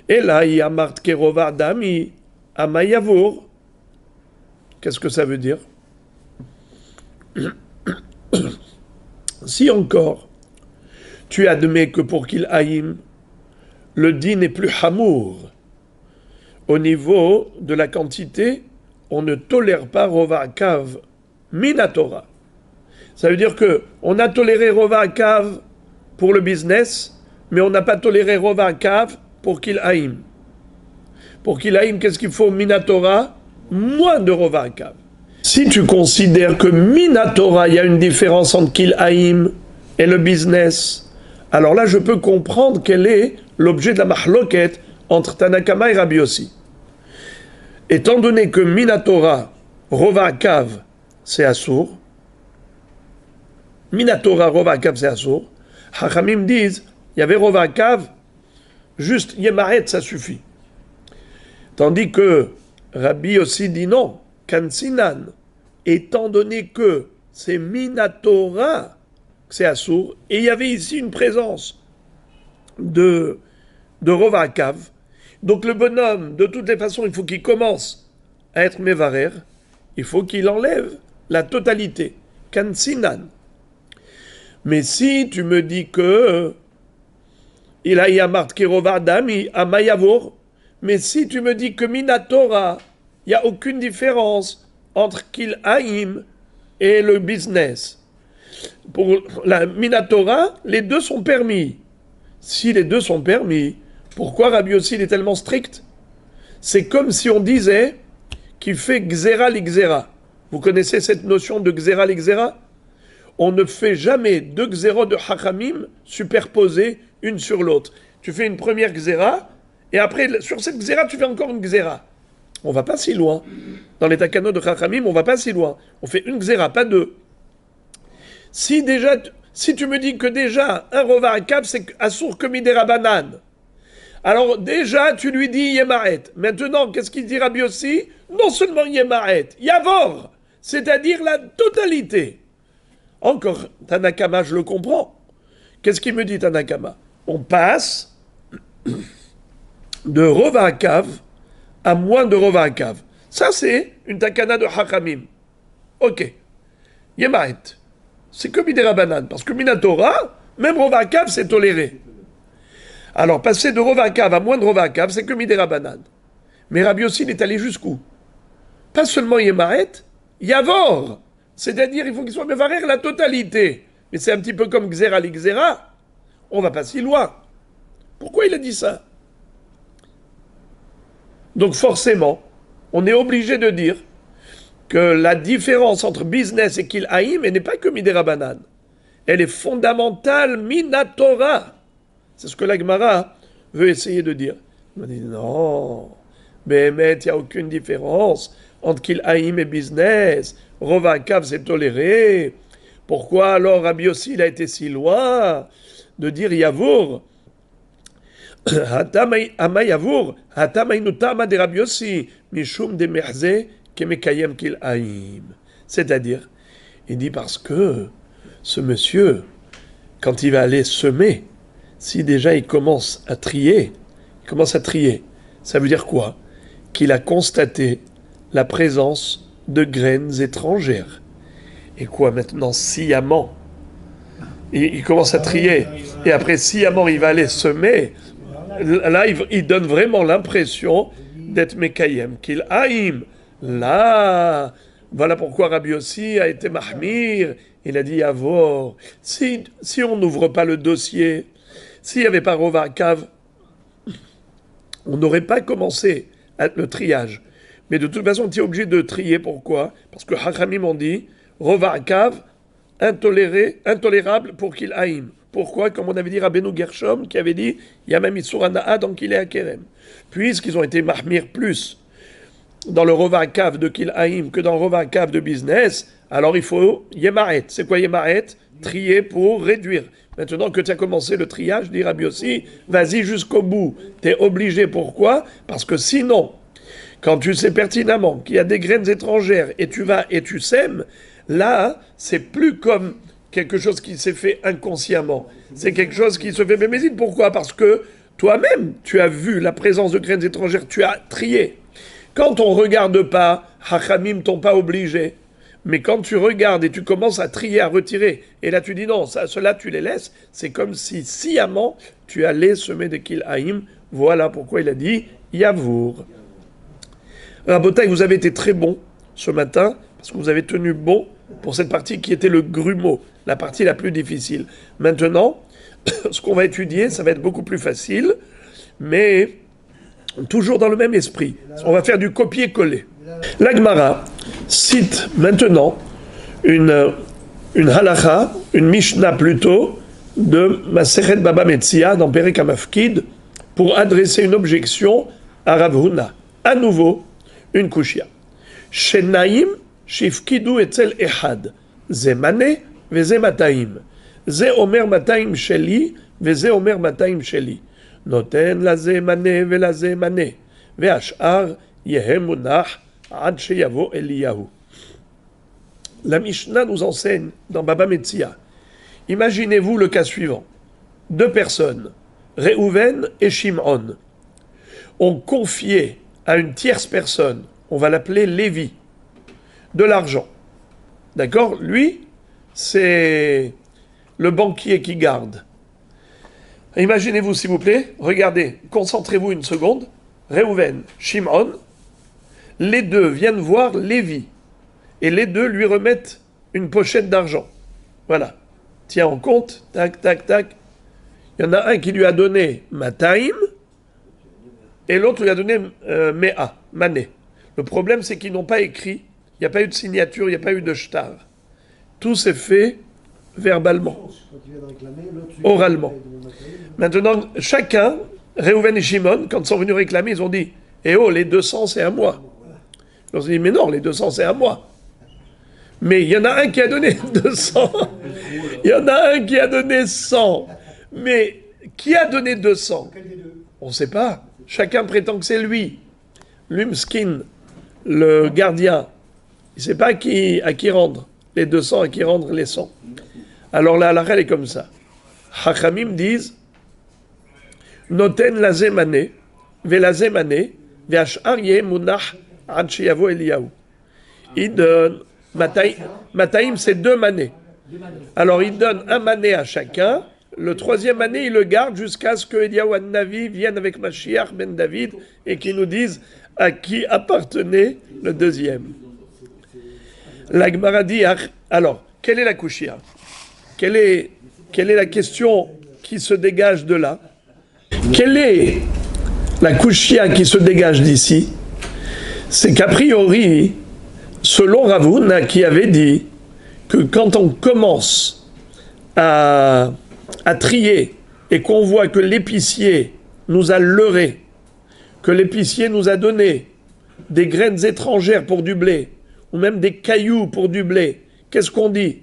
Et là, il y a Mart Kerovar Dami, Amayavour. Qu'est-ce que ça veut dire? Si encore, tu admets que pour Kil'aim, le din est plus hamour. Au niveau de la quantité, on ne tolère pas Rovakav Minatora. Ça veut dire que on a toléré Rovakav pour le business, mais on n'a pas toléré Rovakav pour Kil'aim. Pour Kil'aim, qu'est-ce qu'il faut? Minatora, moins de Rovakav. Si tu considères que Minatora, il y a une différence entre Kil'aim et le business, alors là, je peux comprendre quel est l'objet de la mahloket entre Tanakama et Rabbi Yossi. Étant donné que Minatora, Rovakav, c'est Assour, Minatora, Rovakav, c'est Assour, Hachamim disent, il y avait Rovakav, juste Yemaret, ça suffit. Tandis que Rabbi Yossi dit non, Kansinan, étant donné que c'est Minatora, c'est Assour, et il y avait ici une présence de Rovakav. Donc le bonhomme, de toutes les façons, il faut qu'il commence à être Mevarer, il faut qu'il enlève la totalité. Kansinan. Mais si tu me dis que il a Yamart Kerovadami à Mayavour, mais si tu me dis que Minatora, il n'y a aucune différence entre Kil'aim et le business. Pour la Minatora, les deux sont permis. Si les deux sont permis, pourquoi Rabbi Yossi est tellement strict? C'est comme si on disait qu'il fait Gzera l'Gzera. Vous connaissez cette notion de Gzera l'Gzera? On ne fait jamais deux Gzerot de Hachamim superposées une sur l'autre. Tu fais une première Gzera, et après, sur cette Gzera, tu fais encore une Gzera. On ne va pas si loin. Dans les Takanot de Hachamim, on ne va pas si loin. On fait une Gzera, pas deux. Si tu me dis que déjà, un Rova Akav, c'est Assour Komidera Banane. Alors déjà, tu lui dis Yemaret. Maintenant, qu'est-ce qu'il dit Rabbi Yossi? Non seulement Yemaret, Yavor, c'est-à-dire la totalité. Encore, Tanakama, je le comprends. Qu'est-ce qu'il me dit Tanakama? On passe de Rova Akav à moins de Rova Akav. Ça, c'est une takana de Hachamim. Ok. Yemaret. C'est comme Midera Banane. Parce que Minatora, même Rova Akav, c'est toléré. Alors, passer de Rova Akav à moins de Rova Akav, c'est que Midera Banane. Mais Rabbi Yossi, il est allé jusqu'où? Pas seulement Yemaret, Yavor. C'est-à-dire, il faut qu'il soit Mevarer la totalité. Mais c'est un petit peu comme Gzera l'Gzera. On va pas si loin. Pourquoi il a dit ça? Donc forcément, on est obligé de dire que la différence entre business et Kil'aim, elle n'est pas que Midera Banane. Elle est fondamentale, Minatora. C'est ce que la Gemara veut essayer de dire. Il m'a dit non, mais il n'y a aucune différence entre Kil'aim et business. Rova Akav, c'est toléré. Pourquoi alors Rabbi Yossi, il a été si loin de dire Yavour? Amayavour, Hatamainutama de Rabbi Yossi, Mishum de Mehze, Kemekayem Kil'aim. C'est-à-dire, il dit parce que ce monsieur, quand il va aller semer, si déjà il commence à trier, ça veut dire quoi? Qu'il a constaté la présence de graines étrangères. Et quoi maintenant, sciemment, il commence à trier. Et après, sciemment, il va aller semer. Là, il donne vraiment l'impression d'être Mekayem, qu'il aïm. Là, voilà pourquoi Rabbi Yossi a été Mahmir. Il a dit Yavor. Si on n'ouvre pas le dossier, s'il n'y avait pas Rova Kav, on n'aurait pas commencé le triage. Mais de toute façon, tu es obligé de trier. Pourquoi? Parce que Hachamim ont dit Rova Kav, intolérable pour qu'il haïm. Pourquoi? Comme on avait dit Rabbeinu Gershom, qui avait dit Yamam Itsur Hana'a, donc il est à Kerem. Puisqu'ils ont été Mahmir plus dans le Rova Kav de Kil Haïm que dans le Rova Kav de business, alors il faut Yemaret. C'est quoi Yemaret? Trier pour réduire. Maintenant que tu as commencé le triage, dit Rabbi Yossi, vas-y jusqu'au bout. Tu es obligé. Pourquoi? Parce que sinon, quand tu sais pertinemment qu'il y a des graines étrangères et tu vas et tu sèmes, là, c'est plus comme quelque chose qui s'est fait inconsciemment. C'est quelque chose qui se fait mémésine. Pourquoi? Parce que toi-même, tu as vu la présence de graines étrangères, tu as trié. Quand on ne regarde pas, Hachamim t'ont pas obligé. Mais quand tu regardes et tu commences à trier, à retirer, et là tu dis non, cela tu les laisses, c'est comme si sciemment tu allais semer des Kil Haïm. Voilà pourquoi il a dit Yavour. Rabotai, vous avez été très bon ce matin, parce que vous avez tenu bon pour cette partie qui était le grumeau, la partie la plus difficile. Maintenant, ce qu'on va étudier, ça va être beaucoup plus facile, mais toujours dans le même esprit. On va faire du copier-coller. La Gemara cite maintenant une halacha, une mishnah plutôt, de Masechet Baba Metzia dans Perek HaMafkid pour adresser une objection à Rav Huna. À nouveau, une kushia. Shenaim shifkidu etzel ehad. Ze mane veze mataim. Ze omer mataim sheli veze omer mataim sheli. Noten laze mane velaze mane. Ve'ashar yehe munach ad sheyavo Eliyahu. La Mishnah nous enseigne dans Baba Metzia. Imaginez-vous le cas suivant. Deux personnes, Réhouven et Shimon, ont confié à une tierce personne, on va l'appeler Lévi, de l'argent. D'accord? Lui, c'est le banquier qui garde. Imaginez-vous, s'il vous plaît, regardez, concentrez-vous une seconde. Réhouven, Shimon, les deux viennent voir Lévi. Et les deux lui remettent une pochette d'argent. Voilà. Tiens en compte, tac, tac, tac. Il y en a un qui lui a donné Mataim, et l'autre lui a donné Mea, Mané. Le problème, c'est qu'ils n'ont pas écrit, il n'y a pas eu de signature, il n'y a pas eu de shtar. Tout s'est fait verbalement, oralement. Maintenant, chacun, Réhouven et Shimon, quand ils sont venus réclamer, ils ont dit « Eh oh, les 200, c'est à moi ». Ils ont dit « Mais non, les 200, c'est à moi ». Mais il y en a un qui a donné 200. Il y en a un qui a donné 100. Mais qui a donné 200? On ne sait pas. Chacun prétend que c'est lui. Lumskin, le gardien, il ne sait pas à qui rendre les 200, à qui rendre les 100. Alors la halakha est comme ça. Hachamim disent Noten la zemane, ve la zemane, ve ashar yeh munach ad sheyavo Eliyahu. Il donne Mataim, c'est 2 manées. Alors il donne un mané à chacun. Le 3e mané, il le garde jusqu'à ce que Eliyahu Navi vienne avec Mashiach ben David et qu'il nous dise à qui appartenait le 2e. La Gemara dit, alors, quelle est la kushia? Quelle est la question qui se dégage de là? Quelle est la kushia qui se dégage d'ici? C'est qu'a priori, selon Rav Huna qui avait dit que quand on commence à trier et qu'on voit que l'épicier nous a leurré, que l'épicier nous a donné des graines étrangères pour du blé, ou même des cailloux pour du blé, qu'est-ce qu'on dit?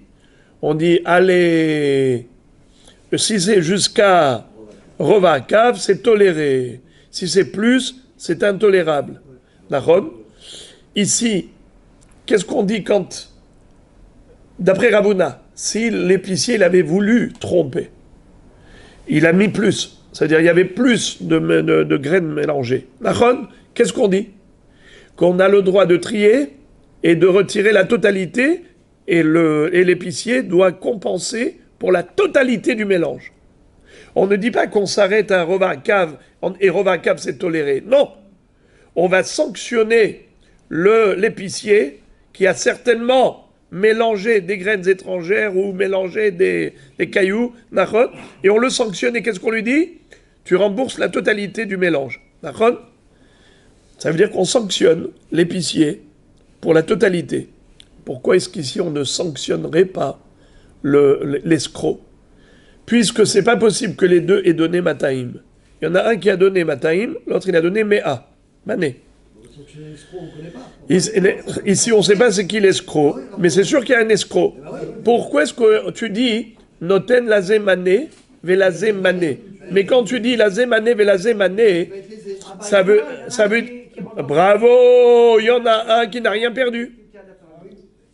On dit, allez, si c'est jusqu'à Rova Kav, c'est toléré. Si c'est plus, c'est intolérable. D'accord? Ici, qu'est-ce qu'on dit quand, d'après Rav Huna, si l'épicier il avait voulu tromper, il a mis plus, c'est-à-dire il y avait plus de graines mélangées. Nachon, qu'est-ce qu'on dit? Qu'on a le droit de trier et de retirer la totalité et l'épicier doit compenser pour la totalité du mélange. On ne dit pas qu'on s'arrête à un rova cave et rova cave c'est toléré. Non, on va sanctionner l'épicier qui a certainement mélangé des graines étrangères ou mélangé des cailloux, et on le sanctionne. Et qu'est-ce qu'on lui dit? Tu rembourses la totalité du mélange. Ça veut dire qu'on sanctionne l'épicier pour la totalité. Pourquoi est-ce qu'ici on ne sanctionnerait pas l'escroc? Puisque c'est pas possible que les deux aient donné Mataïm. Il y en a un qui a donné Mataïm, l'autre il a donné Mea, Mané. Ici on ne sait pas c'est qui l'escroc, mais c'est sûr qu'il y a un escroc. Pourquoi est-ce que tu dis Noten lazé mané, velazé mané? Mais quand tu dis lazé mané, velazé mané, ça veut... Bravo, il y en a un qui n'a rien perdu.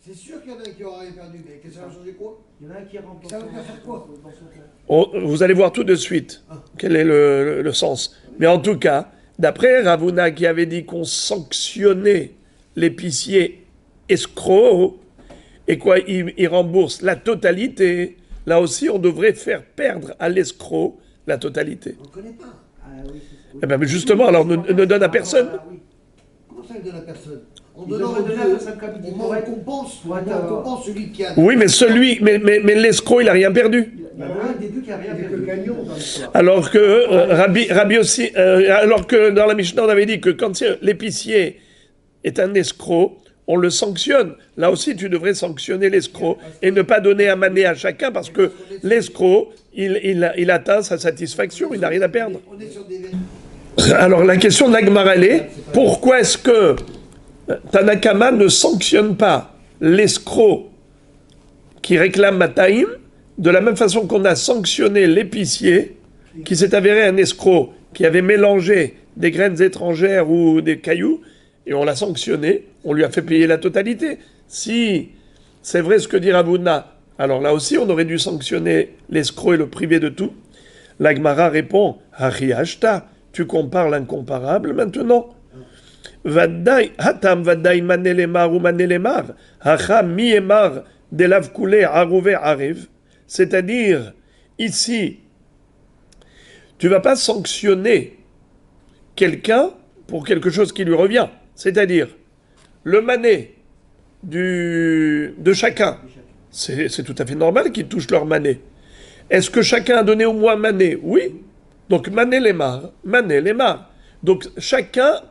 C'est sûr qu'il y en a un qui aura rien perdu, mais qu'est-ce que ça va changer quoi? Il y en a un qui rentre Ça veut faire quoi? Vous allez voir tout de suite quel est le sens. Mais en tout cas, d'après Ravuna qui avait dit qu'on sanctionnait l'épicier escroc, et quoi, il rembourse la totalité, là aussi on devrait faire perdre à l'escroc la totalité. On ne connaît pas. Ah oui, c'est... Eh bien, mais justement, alors ne donne à personne. Ah, oui. Comment ça, il donne à personne? On Il donne devrait donner à personne comme il dit pour être- compense. pour être, On compense celui qui a. Oui, mais l'escroc, il n'a rien perdu. Il y en a un des deux qui a rien perdu. Alors que Rabbi aussi, alors que dans la Mishnah on avait dit que quand l'épicier est un escroc, on le sanctionne. Là aussi, tu devrais sanctionner l'escroc et ne pas donner un mané à chacun parce que l'escroc, il atteint sa satisfaction, il n'a rien à perdre. On est sur des. Alors la question de la Gemara, elle est, pourquoi est-ce que Tanakama ne sanctionne pas l'escroc qui réclame Mataïm de la même façon qu'on a sanctionné l'épicier qui s'est avéré un escroc qui avait mélangé des graines étrangères ou des cailloux et on l'a sanctionné, on lui a fait payer la totalité. Si c'est vrai ce que dit Ravuna, alors là aussi on aurait dû sanctionner l'escroc et le priver de tout. La Gemara répond, Hari Ashta, tu compares l'incomparable maintenant. Vadai, hatam vadai manelemar ou manelemar, hacha miemar delav koulé arouvé arrive. C'est-à-dire, ici, tu ne vas pas sanctionner quelqu'un pour quelque chose qui lui revient. C'est-à-dire, le mané de chacun, c'est tout à fait normal qu'ils touchent leur mané. Est-ce que chacun a donné au moins mané? Oui. Donc, mané lemar. Donc, chacun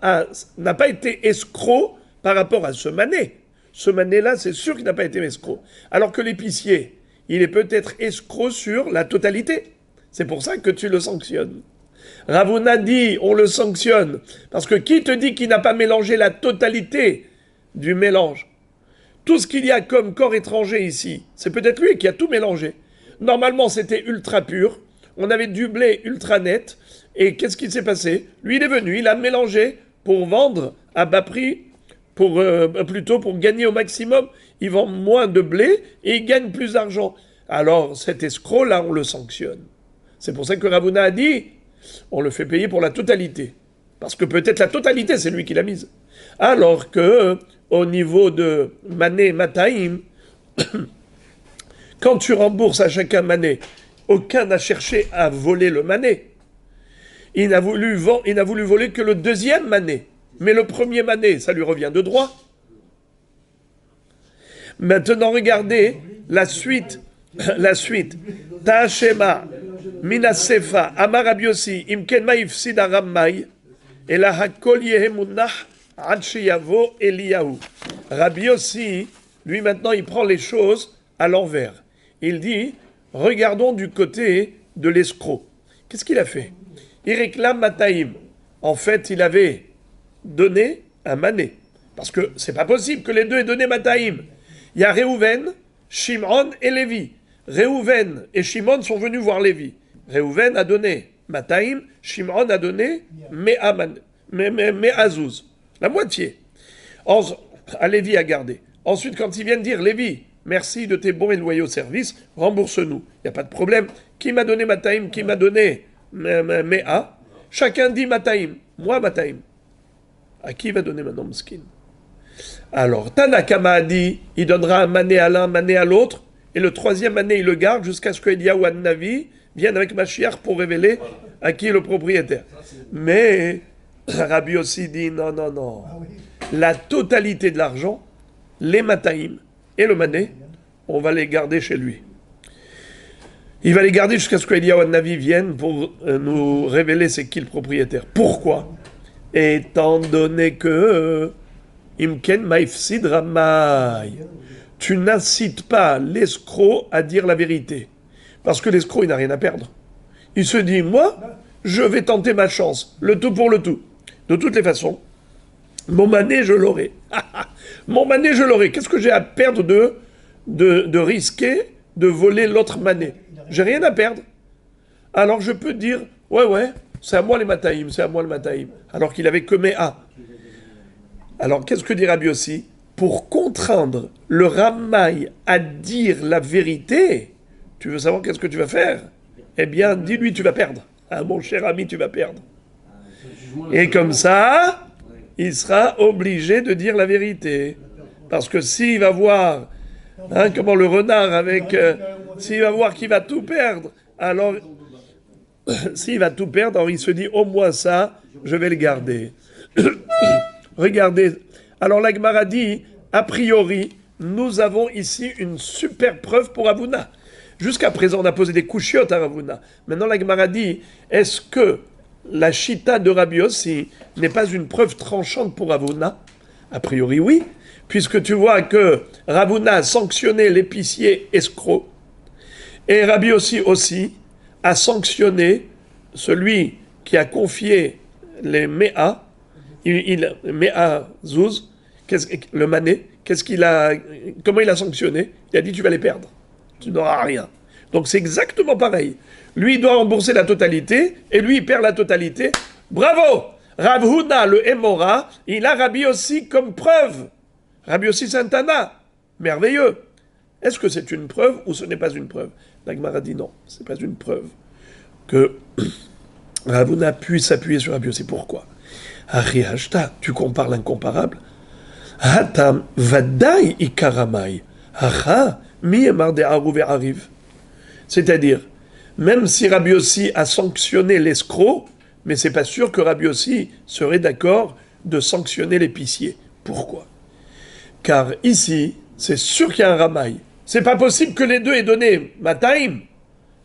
n'a pas été escroc par rapport à ce mané. Ce mané-là, c'est sûr qu'il n'a pas été escroc. Alors que l'épicier, il est peut-être escroc sur la totalité. C'est pour ça que tu le sanctionnes. Ravuna dit, on le sanctionne. Parce que qui te dit qu'il n'a pas mélangé la totalité du mélange? Tout ce qu'il y a comme corps étranger ici, c'est peut-être lui qui a tout mélangé. Normalement, c'était ultra pur. On avait du blé ultra net. Et qu'est-ce qui s'est passé? Lui, il est venu, il a mélangé pour vendre à bas prix, plutôt pour gagner au maximum. Il vend moins de blé et il gagne plus d'argent. Alors, cet escroc-là, on le sanctionne. C'est pour ça que Ravuna a dit, on le fait payer pour la totalité. Parce que peut-être la totalité, c'est lui qui l'a mise. Alors que, au niveau de mané, mataïm, quand tu rembourses à chacun mané, aucun n'a cherché à voler le mané. Il n'a voulu voler que le deuxième mané. Mais le premier mané, ça lui revient de droit. Maintenant, regardez la suite. Ta'ashema, minasefa, amar Rabbi Yossi, imken ma'ifsid arammai, et la hakol yehemunah, ad sheyavo Eliyahu. Rabbi Yossi, lui maintenant, il prend les choses à l'envers. Il dit, regardons du côté de l'escroc. Qu'est-ce qu'il a fait? Il réclame Mataïm. En fait, il avait donné un mané. Parce que c'est pas possible que les deux aient donné Mataïm. Il y a Réhouven, Shimon et Lévi. Réhouven et Shimon sont venus voir Lévi. Réhouven a donné Mataïm, Shimon a donné Me'azouz. La moitié. À Lévi a gardé. Ensuite, quand ils viennent dire, Lévi, merci de tes bons et loyaux services, rembourse-nous. Il n'y a pas de problème. Qui m'a donné Mataïm? Qui m'a donné Chacun dit Mataïm. Moi, Mataïm. À qui va donner maintenant Mskin? Alors, Tanakama a dit, il donnera un mané à l'un, un mané à l'autre, et le troisième mané, il le garde jusqu'à ce qu'Eliyahu Navi vienne avec Mashiach pour révéler à qui est le propriétaire. Mais Rabbi aussi dit, non, non, non. La totalité de l'argent, les mataïm et le mané, on va les garder chez lui. Il va les garder jusqu'à ce qu'Eliyahu Navi vienne pour nous révéler c'est qui le propriétaire. Pourquoi? Étant donné que Imken Maifsid Ramay, tu n'incites pas l'escroc à dire la vérité. Parce que l'escroc, il n'a rien à perdre. Il se dit, moi, je vais tenter ma chance, le tout pour le tout. De toutes les façons, mon mané, je l'aurai. Mon mané, je l'aurai. Qu'est-ce que j'ai à perdre de risquer de voler l'autre mané? J'ai rien à perdre. Alors je peux dire, ouais, c'est à moi les mataïm, c'est à moi le mataïm. Alors qu'il avait que Méa. Alors qu'est-ce que dit Rabbi aussi? Pour contraindre le Ramaï à dire la vérité, tu veux savoir qu'est-ce que tu vas faire? Eh bien, dis-lui, tu vas perdre. Ah, mon cher ami, tu vas perdre. Et comme ça, il sera obligé de dire la vérité. Parce que s'il va voir, comment le renard avec... s'il va voir qu'il va tout perdre, alors... s'il va tout perdre, alors il se dit, au moins ça, je vais le garder. Regardez. Alors la Gemara dit, a priori, nous avons ici une super preuve pour Ravuna. Jusqu'à présent, on a posé des couchiottes à Ravuna. Maintenant, la Gemara dit, est-ce que la chita de Rabbi Yossi n'est pas une preuve tranchante pour Ravuna? A priori, oui, puisque tu vois que Ravuna a sanctionné l'épicier escroc, et Rabbi Yossi aussi a sanctionné celui qui a confié les Méa, Méa Zouz, le mané, comment il a sanctionné? Il a dit tu vas les perdre, tu n'auras rien. Donc c'est exactement pareil. Lui, il doit rembourser la totalité, et lui, il perd la totalité. Bravo! Rav Huna, le Hémora, il a Rabbi Yossi comme preuve. Rabbi Yossi Santana, merveilleux. Est-ce que c'est une preuve ou ce n'est pas une preuve? La Gemara dit non, ce n'est pas une preuve que Rav Huna puisse s'appuyer sur Rabbi Yossi. Pourquoi? Ariashta, tu compares l'incomparable. Hatam vadai ikaramai. Aha, mi emar de aruv arrive. C'est-à-dire, même si Rabbi Yossi a sanctionné l'escroc, mais c'est pas sûr que Rabbi Yossi serait d'accord de sanctionner l'épicier. Pourquoi? Car ici, c'est sûr qu'il y a un ramaï. C'est pas possible que les deux aient donné Mataïm.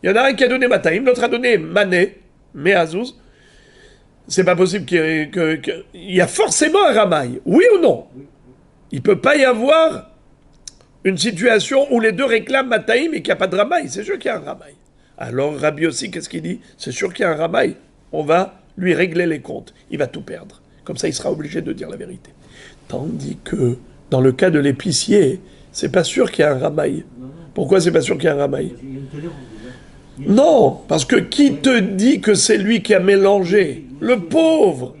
Il y en a un qui a donné Mataïm, l'autre a donné Mané, Meazouz. C'est pas possible qu'il y a forcément un ramaï. Oui ou non? Il peut pas y avoir une situation où les deux réclament Mataïm et qu'il n'y a pas de ramaï. C'est sûr qu'il y a un ramaï. Alors Rabbi Yossi, qu'est-ce qu'il dit? C'est sûr qu'il y a un ramaï. On va lui régler les comptes. Il va tout perdre. Comme ça, il sera obligé de dire la vérité. Tandis que, dans le cas de l'épicier, c'est pas sûr qu'il y a un ramaï. Pourquoi c'est pas sûr qu'il y a un ramaï? Non, parce que qui te dit que c'est lui qui a mélangé? Le pauvre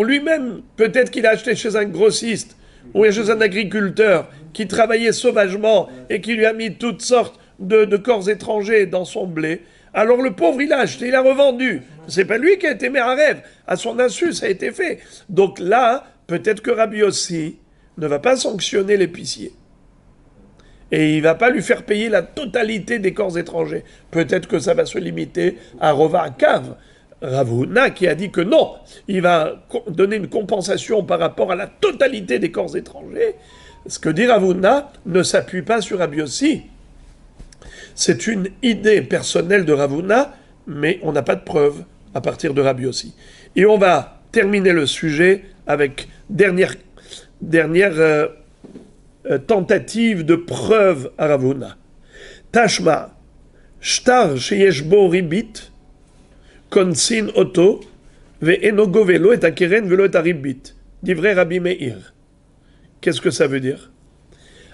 lui-même, peut-être qu'il a acheté chez un grossiste ou chez un agriculteur qui travaillait sauvagement et qui lui a mis toutes sortes de corps étrangers dans son blé. Alors le pauvre, il a acheté, il a revendu. C'est pas lui qui a été mis à rêve. À son insu, ça a été fait. Donc là, peut-être que Rabbi Yossi ne va pas sanctionner l'épicier. Et il ne va pas lui faire payer la totalité des corps étrangers. Peut-être que ça va se limiter à Rova Cave. Rav Huna qui a dit que non, il va donner une compensation par rapport à la totalité des corps étrangers. Ce que dit Rav Huna ne s'appuie pas sur Rabbi Yossi. C'est une idée personnelle de Rav Huna, mais on n'a pas de preuve à partir de Rabbi Yossi. Et on va terminer le sujet avec dernière tentative de preuve à Rav Huna. Tashma, shtar sheyesh bo ribit, konsin oto, ve'eno govelo et akeren velo et aribit. Divrei Rabbi Meir. Qu'est-ce que ça veut dire?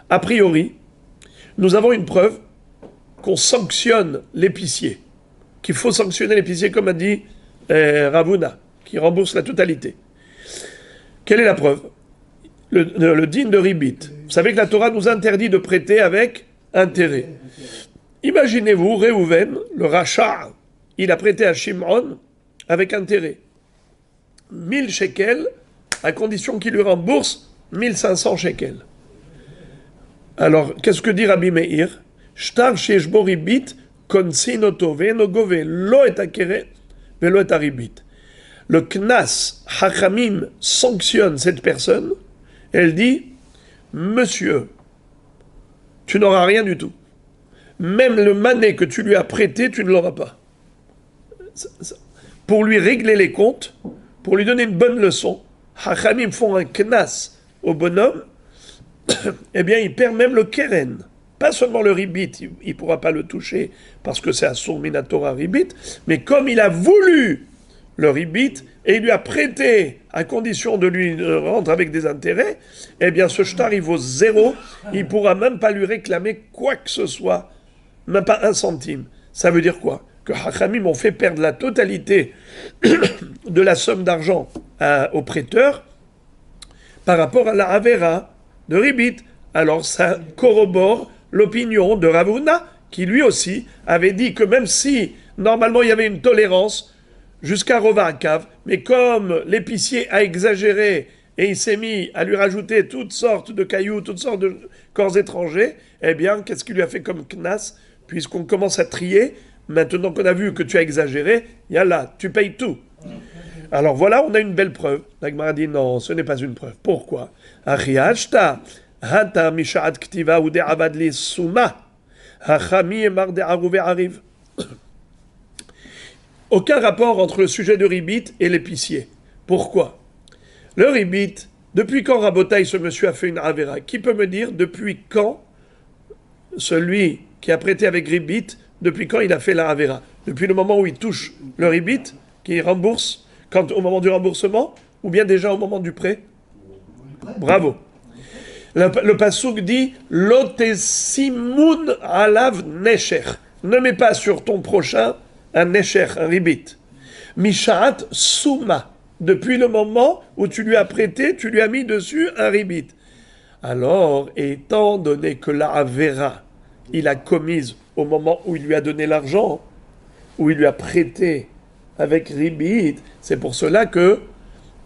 A priori, nous avons une preuve qu'on sanctionne l'épicier, qu'il faut sanctionner l'épicier comme a dit Rav Huna, qui rembourse la totalité. Quelle est la preuve? Le din de ribit. Vous savez que la Torah nous interdit de prêter avec intérêt. Imaginez-vous, Réhouven, le rachat, il a prêté à Shimon avec intérêt. 1000 shekels, à condition qu'il lui rembourse 1500 shekels. Alors, qu'est-ce que dit Rabbi Meir? Shtar sheshbo ribit konsin oto ve'eno gove lo et hakeren ve'lo et haribit. Le Knas Hachamim sanctionne cette personne. Elle dit, monsieur, tu n'auras rien du tout. Même le mané que tu lui as prêté, tu ne l'auras pas. Pour lui régler les comptes, pour lui donner une bonne leçon, Hachamim font un Knas au bonhomme, eh bien, il perd même le keren. Pas seulement le ribit, il ne pourra pas le toucher parce que c'est Asur Minatora ribit, mais comme il a voulu le ribit et il lui a prêté à condition de lui rendre avec des intérêts, eh bien, ce shtar, il vaut 0, il ne pourra même pas lui réclamer quoi que ce soit, même pas 1 centime. Ça veut dire quoi? Que Hachamim ont fait perdre la totalité de la somme d'argent au prêteur par rapport à la Avera de ribit. Alors ça corrobore l'opinion de Rav Huna, qui lui aussi avait dit que même si normalement il y avait une tolérance jusqu'à Rova Akav, mais comme l'épicier a exagéré et il s'est mis à lui rajouter toutes sortes de cailloux, toutes sortes de corps étrangers, eh bien qu'est-ce qu'il lui a fait comme knas? Puisqu'on commence à trier, maintenant qu'on a vu que tu as exagéré, yallah, tu payes tout. Alors voilà, on a une belle preuve. La Gemara dit non, ce n'est pas une preuve. Pourquoi? Aucun rapport entre le sujet de ribit et l'épicier. Pourquoi? Le ribit, depuis quand Rabotaï, ce monsieur a fait une avera? Qui peut me dire depuis quand celui qui a prêté avec ribit, depuis quand il a fait la avera? Depuis le moment où il touche le ribit, qui rembourse, au moment du remboursement, ou bien déjà au moment du prêt? Bravo. Le passouk dit Lotesimun alav nesher. Ne mets pas sur ton prochain un nesher, un ribit. Mishaat souma. Depuis le moment où tu lui as prêté, tu lui as mis dessus un ribit. Alors, étant donné que la avera, il a commise au moment où il lui a donné l'argent, où il lui a prêté avec ribit, c'est pour cela que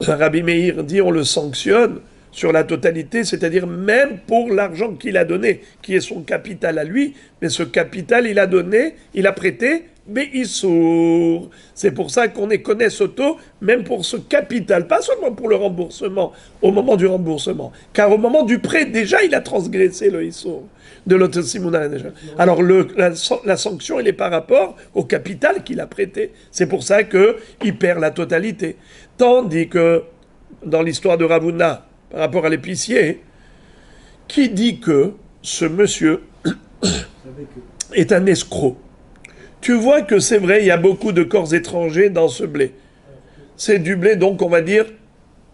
Rabbi Meir dit on le sanctionne sur la totalité, c'est-à-dire même pour l'argent qu'il a donné, qui est son capital à lui, mais ce capital il a donné, il a prêté, mais il sourd. C'est pour ça qu'on est connaît Soto, même pour ce capital, pas seulement pour le remboursement, au moment du remboursement, car au moment du prêt, déjà il a transgressé le Issour de l'Otosimouna. Alors la sanction, elle est par rapport au capital qu'il a prêté. C'est pour ça qu'il perd la totalité. Tandis que dans l'histoire de Rav Huna, par rapport à l'épicier, qui dit que ce monsieur est un escroc? Tu vois que c'est vrai, il y a beaucoup de corps étrangers dans ce blé. C'est du blé, donc on va dire,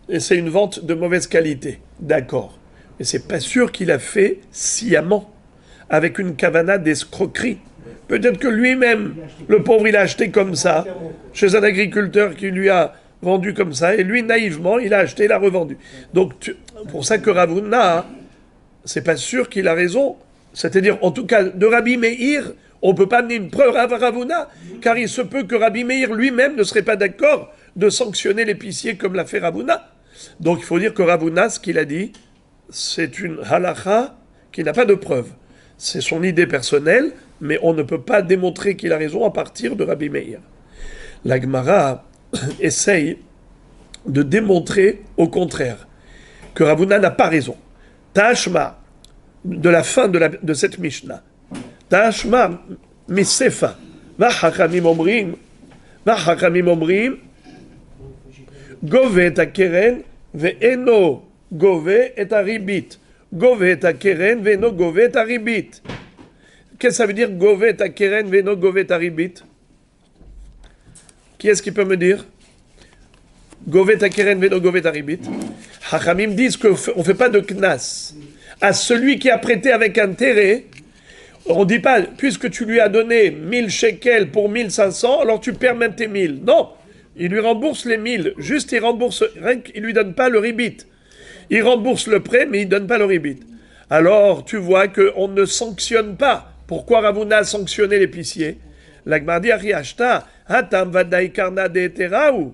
et c'est une vente de mauvaise qualité. D'accord. Mais c'est pas sûr qu'il a fait sciemment, avec une kavana d'escroquerie. Peut-être que lui-même, le pauvre, il a acheté comme ça, chez un agriculteur qui lui a vendu comme ça, et lui, naïvement, il a acheté, il a revendu. Donc, pour ça que Rav Huna, c'est pas sûr qu'il a raison. C'est-à-dire, en tout cas, de Rabbi Meir, on ne peut pas amener une preuve à Rav Huna, car il se peut que Rabbi Meir lui-même ne serait pas d'accord de sanctionner l'épicier comme l'a fait Rav Huna. Donc, il faut dire que Rav Huna, ce qu'il a dit, c'est une halakha qui n'a pas de preuve. C'est son idée personnelle, mais on ne peut pas démontrer qu'il a raison à partir de Rabbi Meir. La Gemara essaye de démontrer au contraire que Rav Huna n'a pas raison. Tashma, de la fin de cette Mishnah, Tashma misefa, v'hachamim omrim, gove et akeren, ve'eno gove et aribit. Gove et akeren, ve'eno gove et aribit. Qu'est-ce que ça veut dire gove et akeren, ve'eno gove et aribit? Qui est-ce qui peut me dire? Govet akeren veno govet aribit. Hachamim disent qu'on ne fait pas de knas. À celui qui a prêté avec intérêt, on ne dit pas, puisque tu lui as donné 1000 shekels pour 1500, alors tu perds même tes 1000. Non, il lui rembourse les 1000. Juste, il rembourse, il ne lui donne pas le ribit. Il rembourse le prêt, mais il ne donne pas le ribit. Alors, tu vois qu'on ne sanctionne pas. Pourquoi Rav Huna a sanctionné l'épicier? La Gemara dit, Ariashta, Hatam vadaï karna de eteraou.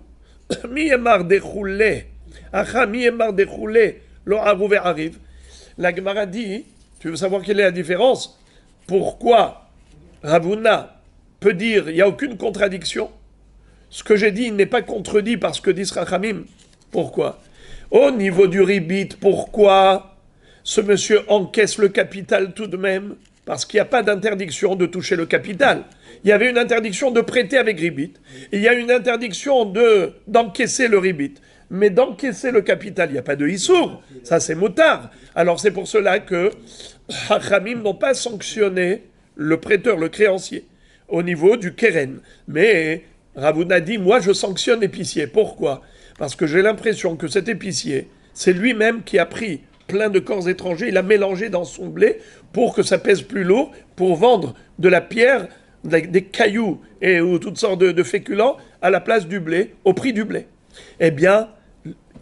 Mi emar de choulé. Acha mi emar de choulé. Lo arouvé arrive. La Gemara dit, tu veux savoir quelle est la différence? Pourquoi Ravuna peut dire, il n'y a aucune contradiction? Ce que j'ai dit n'est pas contredit par ce que dit Rachamim. Pourquoi? Au niveau du ribit, pourquoi ce monsieur encaisse le capital tout de même? Parce qu'il n'y a pas d'interdiction de toucher le capital. Il y avait une interdiction de prêter avec ribit. Il y a une interdiction d'encaisser le ribit. Mais d'encaisser le capital, il n'y a pas de issour. Ça, c'est motard. Alors, c'est pour cela que Hachamim n'ont pas sanctionné le prêteur, le créancier, au niveau du keren. Mais Ravuna dit, moi, je sanctionne l'épicier. Pourquoi? Parce que j'ai l'impression que cet épicier, c'est lui-même qui a pris plein de corps étrangers, il a mélangé dans son blé pour que ça pèse plus lourd, pour vendre de la pierre, des cailloux et ou toutes sortes de féculents à la place du blé, au prix du blé. Eh bien,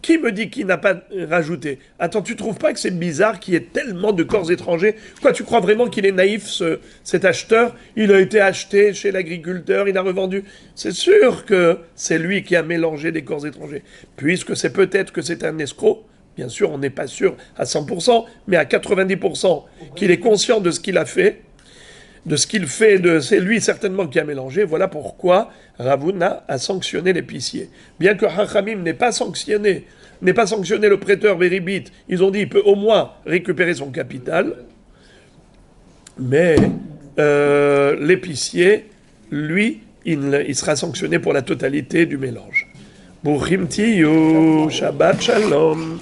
qui me dit qu'il n'a pas rajouté? Attends, tu trouves pas que c'est bizarre qu'il y ait tellement de corps étrangers? Quoi, tu crois vraiment qu'il est naïf, cet acheteur? Il a été acheté chez l'agriculteur, il a revendu. C'est sûr que c'est lui qui a mélangé des corps étrangers. Puisque c'est peut-être que c'est un escroc, bien sûr, on n'est pas sûr à 100%, mais à 90% qu'il est conscient de ce qu'il a fait, de ce qu'il fait, c'est lui certainement qui a mélangé. Voilà pourquoi Ravuna a sanctionné l'épicier. Bien que Hachamim n'ait pas sanctionné le prêteur Beribit, ils ont dit qu'il peut au moins récupérer son capital, mais l'épicier, lui, il sera sanctionné pour la totalité du mélange. Bouchim tiyu, Shabbat Shalom.